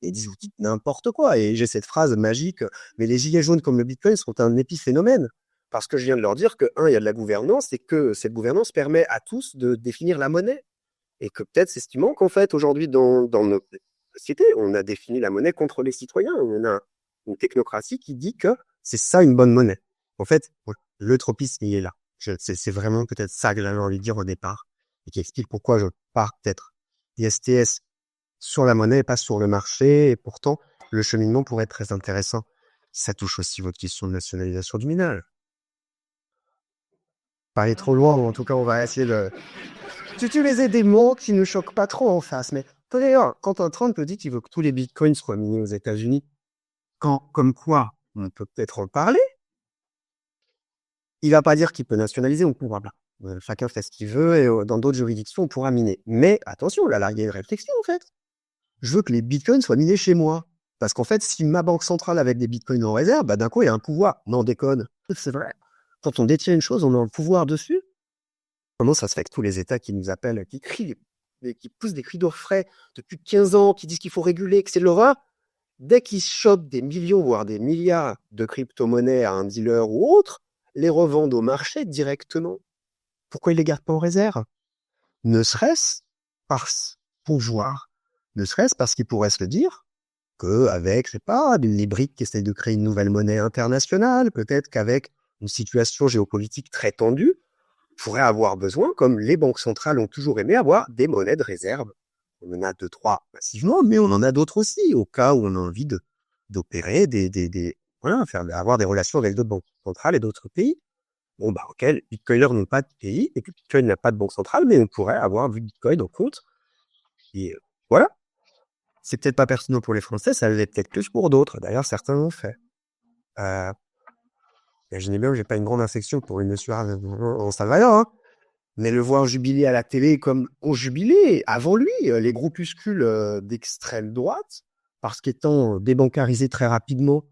ils disent n'importe quoi. Et j'ai cette phrase magique, mais les gilets jaunes comme le Bitcoin sont un épiphénomène. Parce que je viens de leur dire que, il y a de la gouvernance et que cette gouvernance permet à tous de définir la monnaie. Et que peut-être c'est ce qui manque en fait aujourd'hui dans notre société. On a défini la monnaie contre les citoyens. On a une technocratie qui dit que c'est ça une bonne monnaie. En fait, l'eutropisme, il est là. C'est vraiment peut-être ça que j'avais envie de dire au départ et qui explique pourquoi je pars peut-être des STS sur la monnaie et pas sur le marché. Et pourtant, le cheminement pourrait être très intéressant. Ça touche aussi votre question de nationalisation du minage. Pas aller trop loin, ou en tout cas, on va essayer d'utiliser des mots qui ne choquent pas trop en face. Mais d'ailleurs, quand Trump dit qu'il veut que tous les bitcoins soient minés aux États-Unis, comme quoi, on peut peut-être en parler, il va pas dire qu'il peut nationaliser, on pourra pas. Chacun fait ce qu'il veut et dans d'autres juridictions, on pourra miner. Mais attention, là, il y a une réflexion en fait. Je veux que les bitcoins soient minés chez moi. Parce qu'en fait, si ma banque centrale avec des bitcoins en réserve, d'un coup, il y a un pouvoir. Non, déconne. C'est vrai. Quand on détient une chose, on a un pouvoir dessus. Comment ça se fait que tous les États qui nous appellent, qui crient, qui poussent des cris d'orfraie depuis 15 ans, qui disent qu'il faut réguler, que c'est de l'horreur, dès qu'ils chopent des millions, voire des milliards de crypto-monnaies à un dealer ou autre, les revendent au marché directement. Pourquoi ils les gardent pas en réserve? Ne serait-ce par pouvoir. Ne serait-ce parce qu'ils pourraient se le dire qu'avec, je sais pas, les BRICS qui essayent de créer une nouvelle monnaie internationale, peut-être qu'avec une situation géopolitique très tendue, pourrait avoir besoin, comme les banques centrales ont toujours aimé, avoir des monnaies de réserve. On en a 2-3 massivement, mais on en a d'autres aussi, au cas où on a envie d'opérer voilà, avoir des relations avec d'autres banques centrales et d'autres pays. Bon, ok, les bitcoiners n'ont pas de pays, et puis Bitcoin n'a pas de banque centrale, mais on pourrait avoir vu Bitcoin en compte. Et voilà. C'est peut-être pas pertinent pour les Français, ça l'est peut-être plus pour d'autres. D'ailleurs, certains l'ont fait. Imaginez bien que j'ai pas une grande affection pour une sueur en Salvador, hein. Mais le voir jubiler à la télé comme on jubilait avant lui, les groupuscules d'extrême droite, parce qu'étant débancarisés très rapidement,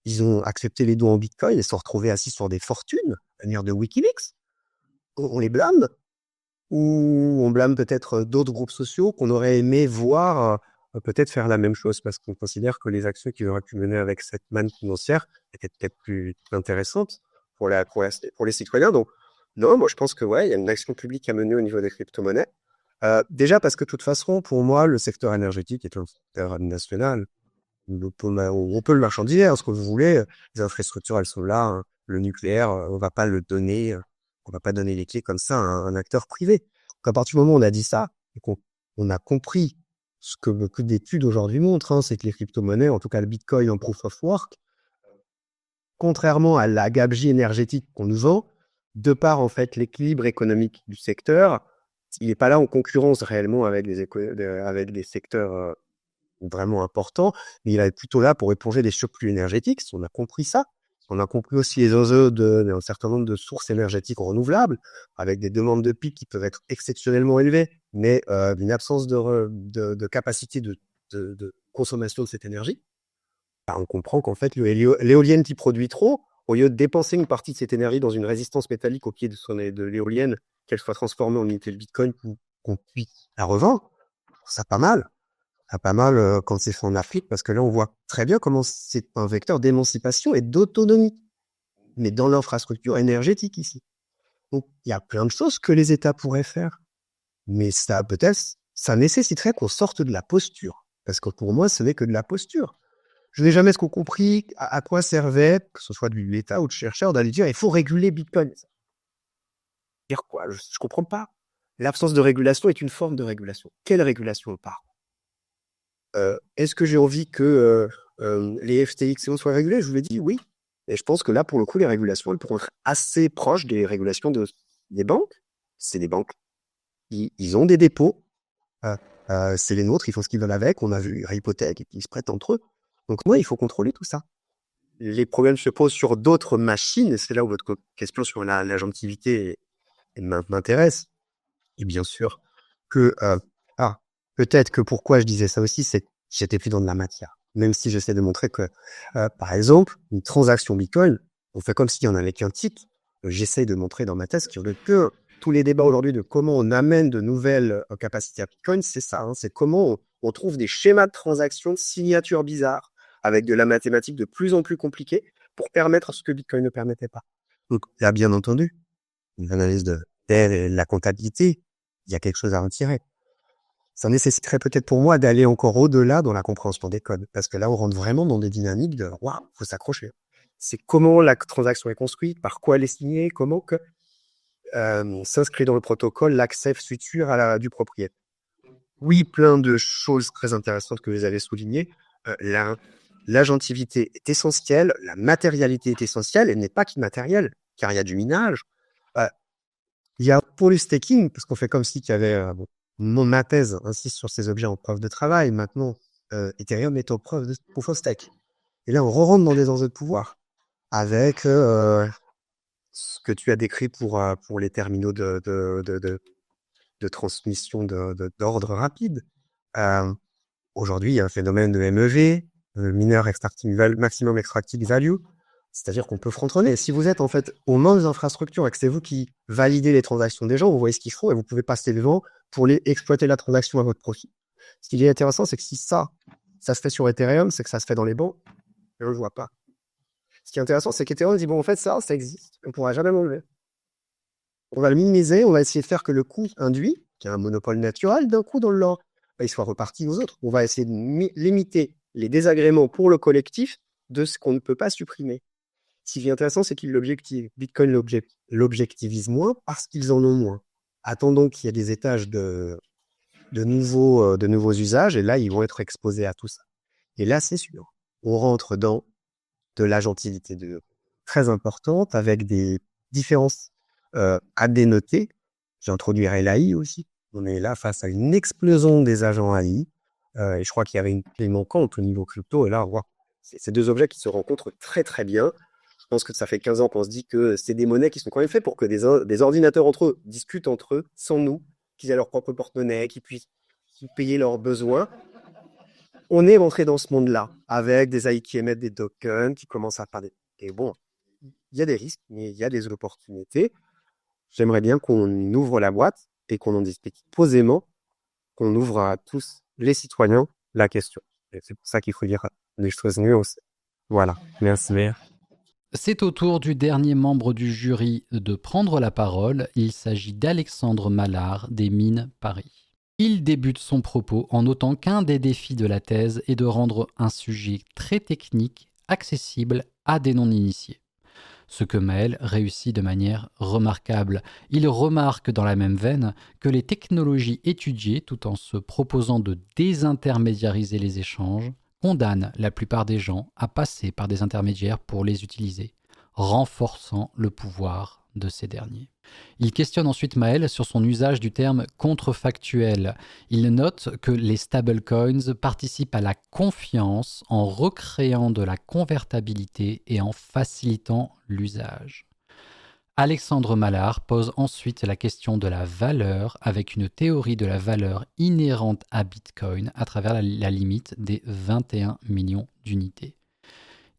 ils ont accepté les dons en Bitcoin et se sont retrouvés assis sur des fortunes, à manière de Wikileaks. On les blâme, ou on blâme peut-être d'autres groupes sociaux qu'on aurait aimé voir peut-être faire la même chose, parce qu'on considère que les actions qu'ils auraient pu mener avec cette manne financière étaient peut-être plus intéressantes pour les citoyens. Donc, non, moi je pense que ouais, il y a une action publique à mener au niveau des crypto-monnaies. Déjà parce que de toute façon, pour moi, le secteur énergétique est un secteur national. On peut le marchandiser, ce que vous voulez. Les infrastructures, elles sont là. Hein. Le nucléaire, on va pas le donner. On va pas donner les clés comme ça à un acteur privé. Donc, à partir du moment où on a dit ça et qu'on a compris ce que beaucoup d'études aujourd'hui montrent, hein, c'est que les crypto-monnaies, en tout cas le Bitcoin en proof of work, contrairement à la gabegie énergétique qu'on nous vend, de par en fait l'équilibre économique du secteur, il n'est pas là en concurrence réellement avec les secteurs vraiment importants, mais il est plutôt là pour éponger des surplus énergétiques. On a compris ça. On a compris aussi les enjeux d'un certain nombre de sources énergétiques renouvelables, avec des demandes de pic qui peuvent être exceptionnellement élevées, mais une absence de capacité de consommation de cette énergie. On comprend qu'en fait, l'éolienne qui produit trop, au lieu de dépenser une partie de cette énergie dans une résistance métallique au pied de l'éolienne, qu'elle soit transformée en unité de Bitcoin pour qu'on puisse la revendre, ça pas mal. Ça pas mal quand c'est fait en Afrique, parce que là, on voit très bien comment c'est un vecteur d'émancipation et d'autonomie, mais dans l'infrastructure énergétique ici. Donc, il y a plein de choses que les États pourraient faire, mais ça, peut-être, ça nécessiterait qu'on sorte de la posture, parce que pour moi, ce n'est que de la posture. Je n'ai jamais compris à quoi servait, que ce soit de l'État ou de chercheurs, d'aller dire il faut réguler Bitcoin. Dire quoi? Je comprends pas. L'absence de régulation est une forme de régulation. Quelle régulation on parle? Est-ce que j'ai envie que les FTX soient régulés? Je vous l'ai dit, oui. Et je pense que là, pour le coup, les régulations, elles pourront être assez proches des régulations des banques. C'est les banques. Ils ont des dépôts. C'est les nôtres, ils font ce qu'ils veulent avec. On a vu Hypothèque et puis ils se prêtent entre eux. Donc, moi, il faut contrôler tout ça. Les problèmes se posent sur d'autres machines, et c'est là où votre question sur l'agentivité m'intéresse. Et bien sûr que, peut-être que pourquoi je disais ça aussi, c'est que j'étais plus dans de la matière. Même si j'essaie de montrer que, par exemple, une transaction Bitcoin, on fait comme s'il y en avait qu'un titre. J'essaie de montrer dans ma thèse qu'il y en a que tous les débats aujourd'hui de comment on amène de nouvelles capacités à Bitcoin, c'est ça. Hein, c'est comment on trouve des schémas de transaction, de signatures bizarres, avec de la mathématique de plus en plus compliquée pour permettre ce que Bitcoin ne permettait pas. Donc, là, bien entendu, une analyse de la comptabilité, il y a quelque chose à retirer. Ça nécessiterait peut-être pour moi d'aller encore au-delà dans la compréhension des codes, parce que là, on rentre vraiment dans des dynamiques de « waouh, faut s'accrocher ». C'est comment la transaction est construite, par quoi elle est signée, comment que s'inscrit dans le protocole l'accès futur du propriétaire. Oui, plein de choses très intéressantes que vous avez soulignées. L'agentivité est essentielle, la matérialité est essentielle, elle n'est pas qu'immatérielle, car il y a du minage. Il y a pour le staking, parce qu'on fait comme si qu'il y avait... ma thèse insiste sur ces objets en preuve de travail. Maintenant, Ethereum est en preuve de proof of stake. Et là, on rentre dans des enjeux de pouvoir avec ce que tu as décrit pour les terminaux de transmission d'ordre rapide. Aujourd'hui, il y a un phénomène de MEV, mineur maximum extracting value. C'est-à-dire qu'on peut frontonner. Si vous êtes en fait aux mains des infrastructures et que c'est vous qui validez les transactions des gens, vous voyez ce qu'ils font et vous pouvez passer devant pour exploiter la transaction à votre profit. Ce qui est intéressant, c'est que si ça se fait sur Ethereum, c'est que ça se fait dans les banques, et on ne le voit pas. Ce qui est intéressant, c'est qu'Ethereum dit, bon, en fait, ça existe, on ne pourra jamais m'enlever. On va le minimiser, on va essayer de faire que le coût induit, qui est un monopole naturel, d'un coup dans le lore, il soit reparti aux autres. On va essayer de limiter les désagréments pour le collectif de ce qu'on ne peut pas supprimer. Ce qui est intéressant, c'est qu'il l'objective. Bitcoin l'objectivise moins parce qu'ils en ont moins. Attendons qu'il y ait des étages de nouveaux usages, et là, ils vont être exposés à tout ça. Et là, c'est sûr, on rentre dans de l'agentivité très importante, avec des différences à dénoter. J'introduirai l'AI aussi. On est là face à une explosion des agents AI, et je crois qu'il y avait une clé manquante au niveau crypto, et là, c'est deux objets qui se rencontrent très très bien. Je pense que ça fait 15 ans qu'on se dit que c'est des monnaies qui sont quand même faites pour que des ordinateurs entre eux discutent entre eux, sans nous, qu'ils aient leur propre porte-monnaie, qu'ils puissent payer leurs besoins. On est rentré dans ce monde-là, avec des AI qui émettent des tokens, qui commencent à parler. Et bon, il y a des risques, mais il y a des opportunités. J'aimerais bien qu'on ouvre la boîte et qu'on en discute posément, qu'on ouvre à tous les citoyens la question. Et c'est pour ça qu'il faut dire des choses nuancées. Voilà, merci. C'est au tour du dernier membre du jury de prendre la parole. Il s'agit d'Alexandre Mallard des Mines Paris. Il débute son propos en notant qu'un des défis de la thèse est de rendre un sujet très technique accessible à des non-initiés. Ce que Maël réussit de manière remarquable. Il remarque dans la même veine que les technologies étudiées, tout en se proposant de désintermédiariser les échanges, condamnent la plupart des gens à passer par des intermédiaires pour les utiliser, renforçant le pouvoir de ces derniers. Il questionne ensuite Maël sur son usage du terme contrefactuel. Il note que les stablecoins participent à la confiance en recréant de la convertibilité et en facilitant l'usage. Alexandre Mallard pose ensuite la question de la valeur avec une théorie de la valeur inhérente à Bitcoin à travers la limite des 21 millions d'unités.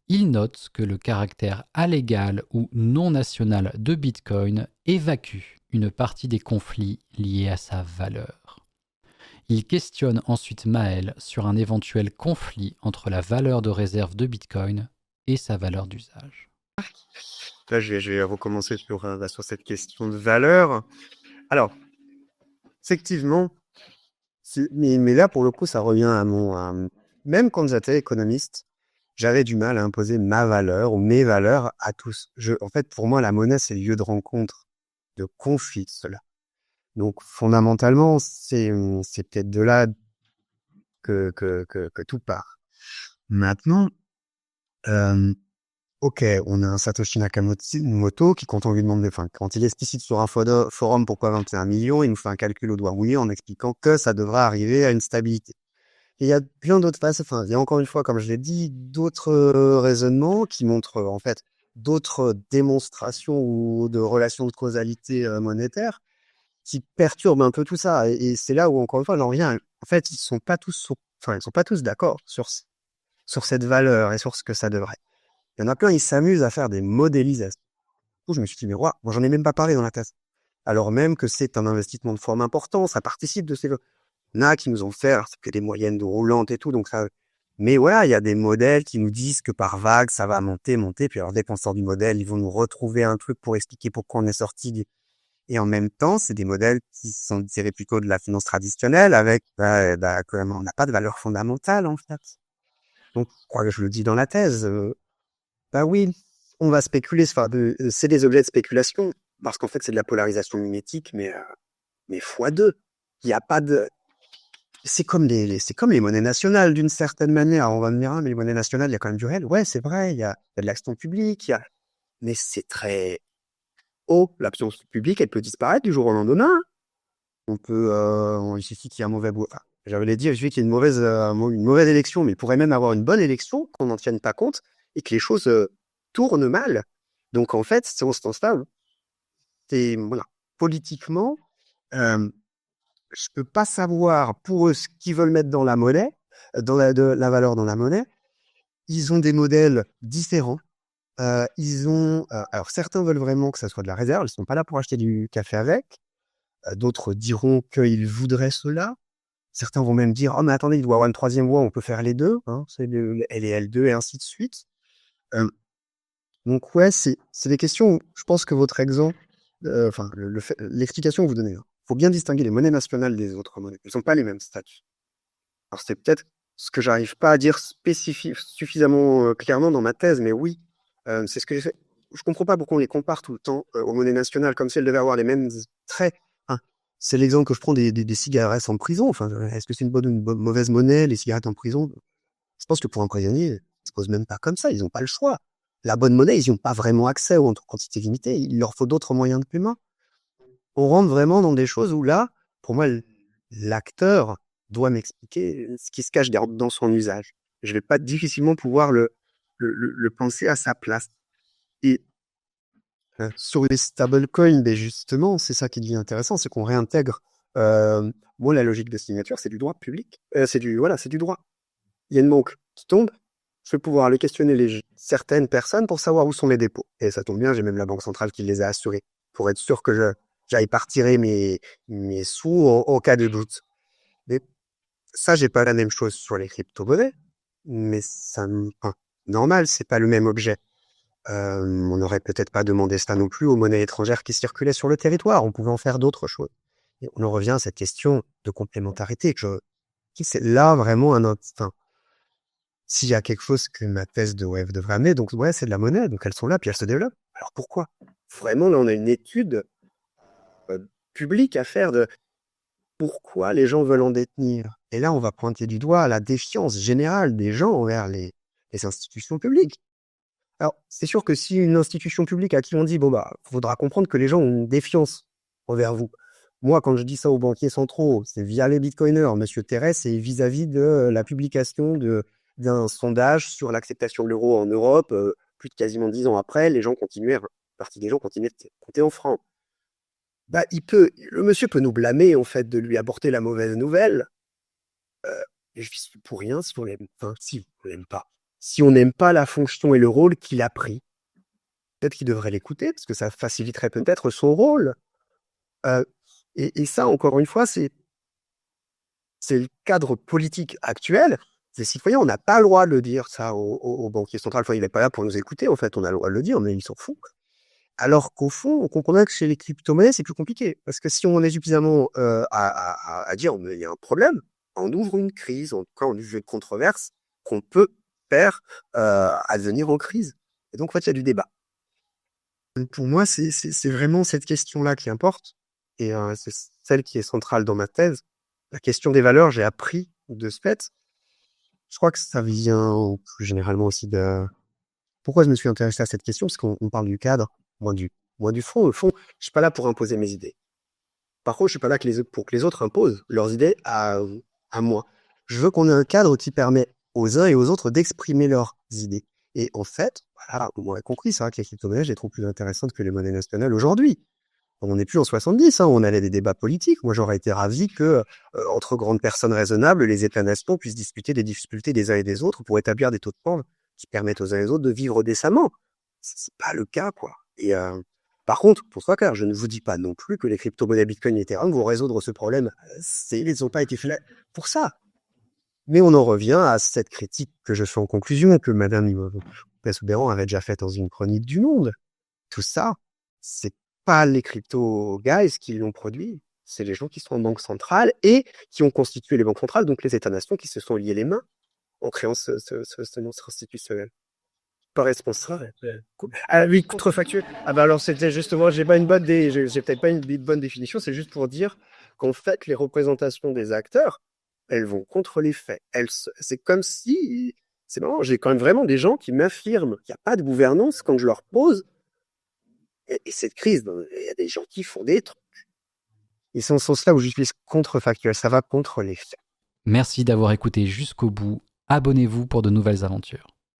Il note que le caractère allégal ou non national de Bitcoin évacue une partie des conflits liés à sa valeur. Il questionne ensuite Maël sur un éventuel conflit entre la valeur de réserve de Bitcoin et sa valeur d'usage. Là, je vais recommencer sur cette question de valeur. Alors, effectivement, mais là, pour le coup, ça revient à même quand j'étais économiste, j'avais du mal à imposer ma valeur ou mes valeurs à tous. En fait, pour moi, la monnaie, c'est le lieu de rencontre, de conflit, cela. Donc, fondamentalement, c'est peut-être de là que tout part. Maintenant, ok, on a un Satoshi Nakamoto qui, quand on lui demande, quand il explicite sur un forum pourquoi 21 millions, il nous fait un calcul au doigt mouillé en expliquant que ça devrait arriver à une stabilité. Et il y a plein d'autres phases, il y a encore une fois, comme je l'ai dit, d'autres raisonnements qui montrent en fait d'autres démonstrations ou de relations de causalité monétaire qui perturbent un peu tout ça. Et c'est là où, encore une fois, j'en reviens. En fait, ils sont pas tous d'accord sur cette valeur et sur ce que ça devrait. Il y en a plein, ils s'amusent à faire des modélisations. Du coup, je me suis dit, mais moi, j'en ai même pas parlé dans la thèse. Alors même que c'est un investissement de forme important, ça participe de ces... Il y en a qui nous ont fait, alors c'est que des moyennes de roulantes et tout, donc ça... Mais voilà, il y a des modèles qui nous disent que par vague, ça va monter, puis alors dès qu'on sort du modèle, ils vont nous retrouver un truc pour expliquer pourquoi on est sorti. Et en même temps, c'est des modèles qui sont tirés plutôt de la finance traditionnelle, avec, quand même, on n'a pas de valeur fondamentale, en fait. Donc, je crois que je le dis dans la thèse, oui, on va spéculer, c'est des objets de spéculation, parce qu'en fait, c'est de la polarisation mimétique, mais fois deux. Il n'y a pas de... C'est comme les monnaies nationales, d'une certaine manière. Alors, on va me dire, mais les monnaies nationales, il y a quand même du réel. Ouais, c'est vrai, il y a de l'action publique, mais c'est très haut. L'action publique, elle peut disparaître du jour au lendemain. Il suffit qu'il y ait un mauvais j'allais dire, il suffit qu'il y ait une mauvaise élection, mais il pourrait même avoir une bonne élection, qu'on n'en tienne pas compte, et que les choses tournent mal. Donc, en fait, c'est en ce sens-là, voilà. Politiquement, je peux pas savoir pour eux ce qu'ils veulent mettre dans la monnaie, de la valeur dans la monnaie. Ils ont des modèles différents. Alors certains veulent vraiment que ça soit de la réserve. Ils sont pas là pour acheter du café avec. D'autres diront qu'ils voudraient cela. Certains vont même dire, oh mais attendez, il doit y avoir une troisième voie, on peut faire les deux. Hein, c'est L et L2 et ainsi de suite. Donc ouais, c'est des questions où je pense que votre exemple, l'explication que vous donnez, faut bien distinguer les monnaies nationales des autres monnaies. Elles sont pas les mêmes statuts. Alors c'est peut-être ce que j'arrive pas à dire suffisamment clairement dans ma thèse, mais oui, c'est ce que j'ai fait. Je comprends pas pourquoi on les compare tout le temps aux monnaies nationales, comme si elles devaient avoir les mêmes traits. Hein. C'est l'exemple que je prends des cigarettes en prison. Est-ce que c'est une bonne ou une mauvaise monnaie, les cigarettes en prison? Je pense que pour un prisonnier, ils se posent même pas comme ça, ils n'ont pas le choix. La bonne monnaie, ils n'y ont pas vraiment accès ou en quantité limitée, il leur faut d'autres moyens de paiement. On rentre vraiment dans des choses où là, pour moi, l'acteur doit m'expliquer ce qui se cache dans son usage. Je vais pas difficilement pouvoir le penser à sa place. Et sur les stablecoins, justement, c'est ça qui devient intéressant, c'est qu'on réintègre. Moi, la logique de signature, c'est du droit public. C'est du droit. Il y a une banque qui tombe, je vais pouvoir aller questionner certaines personnes pour savoir où sont les dépôts. Et ça tombe bien, j'ai même la Banque centrale qui les a assurés, pour être sûr que j'aille pas retirer mes sous en cas de doute. Mais ça, j'ai pas la même chose sur les crypto-monnaies, mais normal, c'est pas le même objet. On n'aurait peut-être pas demandé ça non plus aux monnaies étrangères qui circulaient sur le territoire. On pouvait en faire d'autres choses. Et on en revient à cette question de complémentarité. C'est là vraiment s'il y a quelque chose que ma thèse de Wave devrait amener, donc ouais, c'est de la monnaie, donc elles sont là, puis elles se développent. Alors pourquoi? Vraiment, là, on a une étude publique à faire de pourquoi les gens veulent en détenir. Et là, on va pointer du doigt la défiance générale des gens envers les institutions publiques. Alors, c'est sûr que si une institution publique à qui on dit, faudra comprendre que les gens ont une défiance envers vous. Moi, quand je dis ça aux banquiers centraux, c'est via les bitcoiners. Monsieur Terès, c'est vis-à-vis de la publication d'un sondage sur l'acceptation de l'euro en Europe. Plus de quasiment 10 ans après, une partie des gens continuaient de compter en francs. Le monsieur peut nous blâmer, en fait, de lui apporter la mauvaise nouvelle. Et je suis pour rien si on l'aime pas. Si on n'aime pas la fonction et le rôle qu'il a pris, peut-être qu'il devrait l'écouter, parce que ça faciliterait peut-être son rôle. Et ça, encore une fois, c'est le cadre politique actuel. Les citoyens, on n'a pas le droit de le dire, ça, au banquier central. Il n'est pas là pour nous écouter, en fait, on a le droit de le dire, mais il s'en fout. Alors qu'au fond, on comprend que chez les crypto-monnaies, c'est plus compliqué. Parce que si on est suffisamment à dire il y a un problème, on ouvre une crise, en tout cas, on ouvre une controverse qu'on peut faire advenir en crise. Et donc, en fait, il y a du débat. Pour moi, c'est vraiment cette question-là qui importe. Et c'est celle qui est centrale dans ma thèse. La question des valeurs, j'ai appris de ce fait, je crois que ça vient plus généralement aussi de... Pourquoi je me suis intéressé à cette question? Parce qu'on parle du cadre, moins du fond. Au fond, je suis pas là pour imposer mes idées. Par contre, je suis pas là pour que les autres imposent leurs idées à moi. Je veux qu'on ait un cadre qui permet aux uns et aux autres d'exprimer leurs idées. Et en fait, voilà, vous m'aurez compris, c'est vrai que les crypto-monnaies, je les trouve plus intéressantes que les monnaies nationales aujourd'hui. On n'est plus en 70, on allait des débats politiques. Moi, j'aurais été ravi que, entre grandes personnes raisonnables, les États-nations puissent discuter des difficultés des uns et des autres pour établir des taux de change qui permettent aux uns et aux autres de vivre décemment. C'est pas le cas, quoi. Et par contre, pour soit clair, je ne vous dis pas non plus que les crypto-monnaies Bitcoin et Ethereum vont résoudre ce problème. Ils n'ont pas été faits pour ça. Mais on en revient à cette critique que je fais en conclusion et que Madame Souberan avait déjà faite dans une chronique du Monde. Tout ça, c'est pas les crypto guys qui l'ont produit, c'est les gens qui sont en banque centrale et qui ont constitué les banques centrales, donc les États-nations qui se sont liés les mains en créant ce monstre institutionnel. Pas responsable. Ah oui, contrefactuel. Ah bah alors c'était justement, j'ai peut-être pas une bonne définition, c'est juste pour dire qu'en fait les représentations des acteurs, elles vont contre les faits. C'est comme si, c'est marrant, j'ai quand même vraiment des gens qui m'affirment qu'il n'y a pas de gouvernance quand je leur pose. Et cette crise, il y a des gens qui font des trucs. Et c'est en ce sens-là où j'utilise contrefactuel, ça va contre les faits. Merci d'avoir écouté jusqu'au bout. Abonnez-vous pour de nouvelles aventures.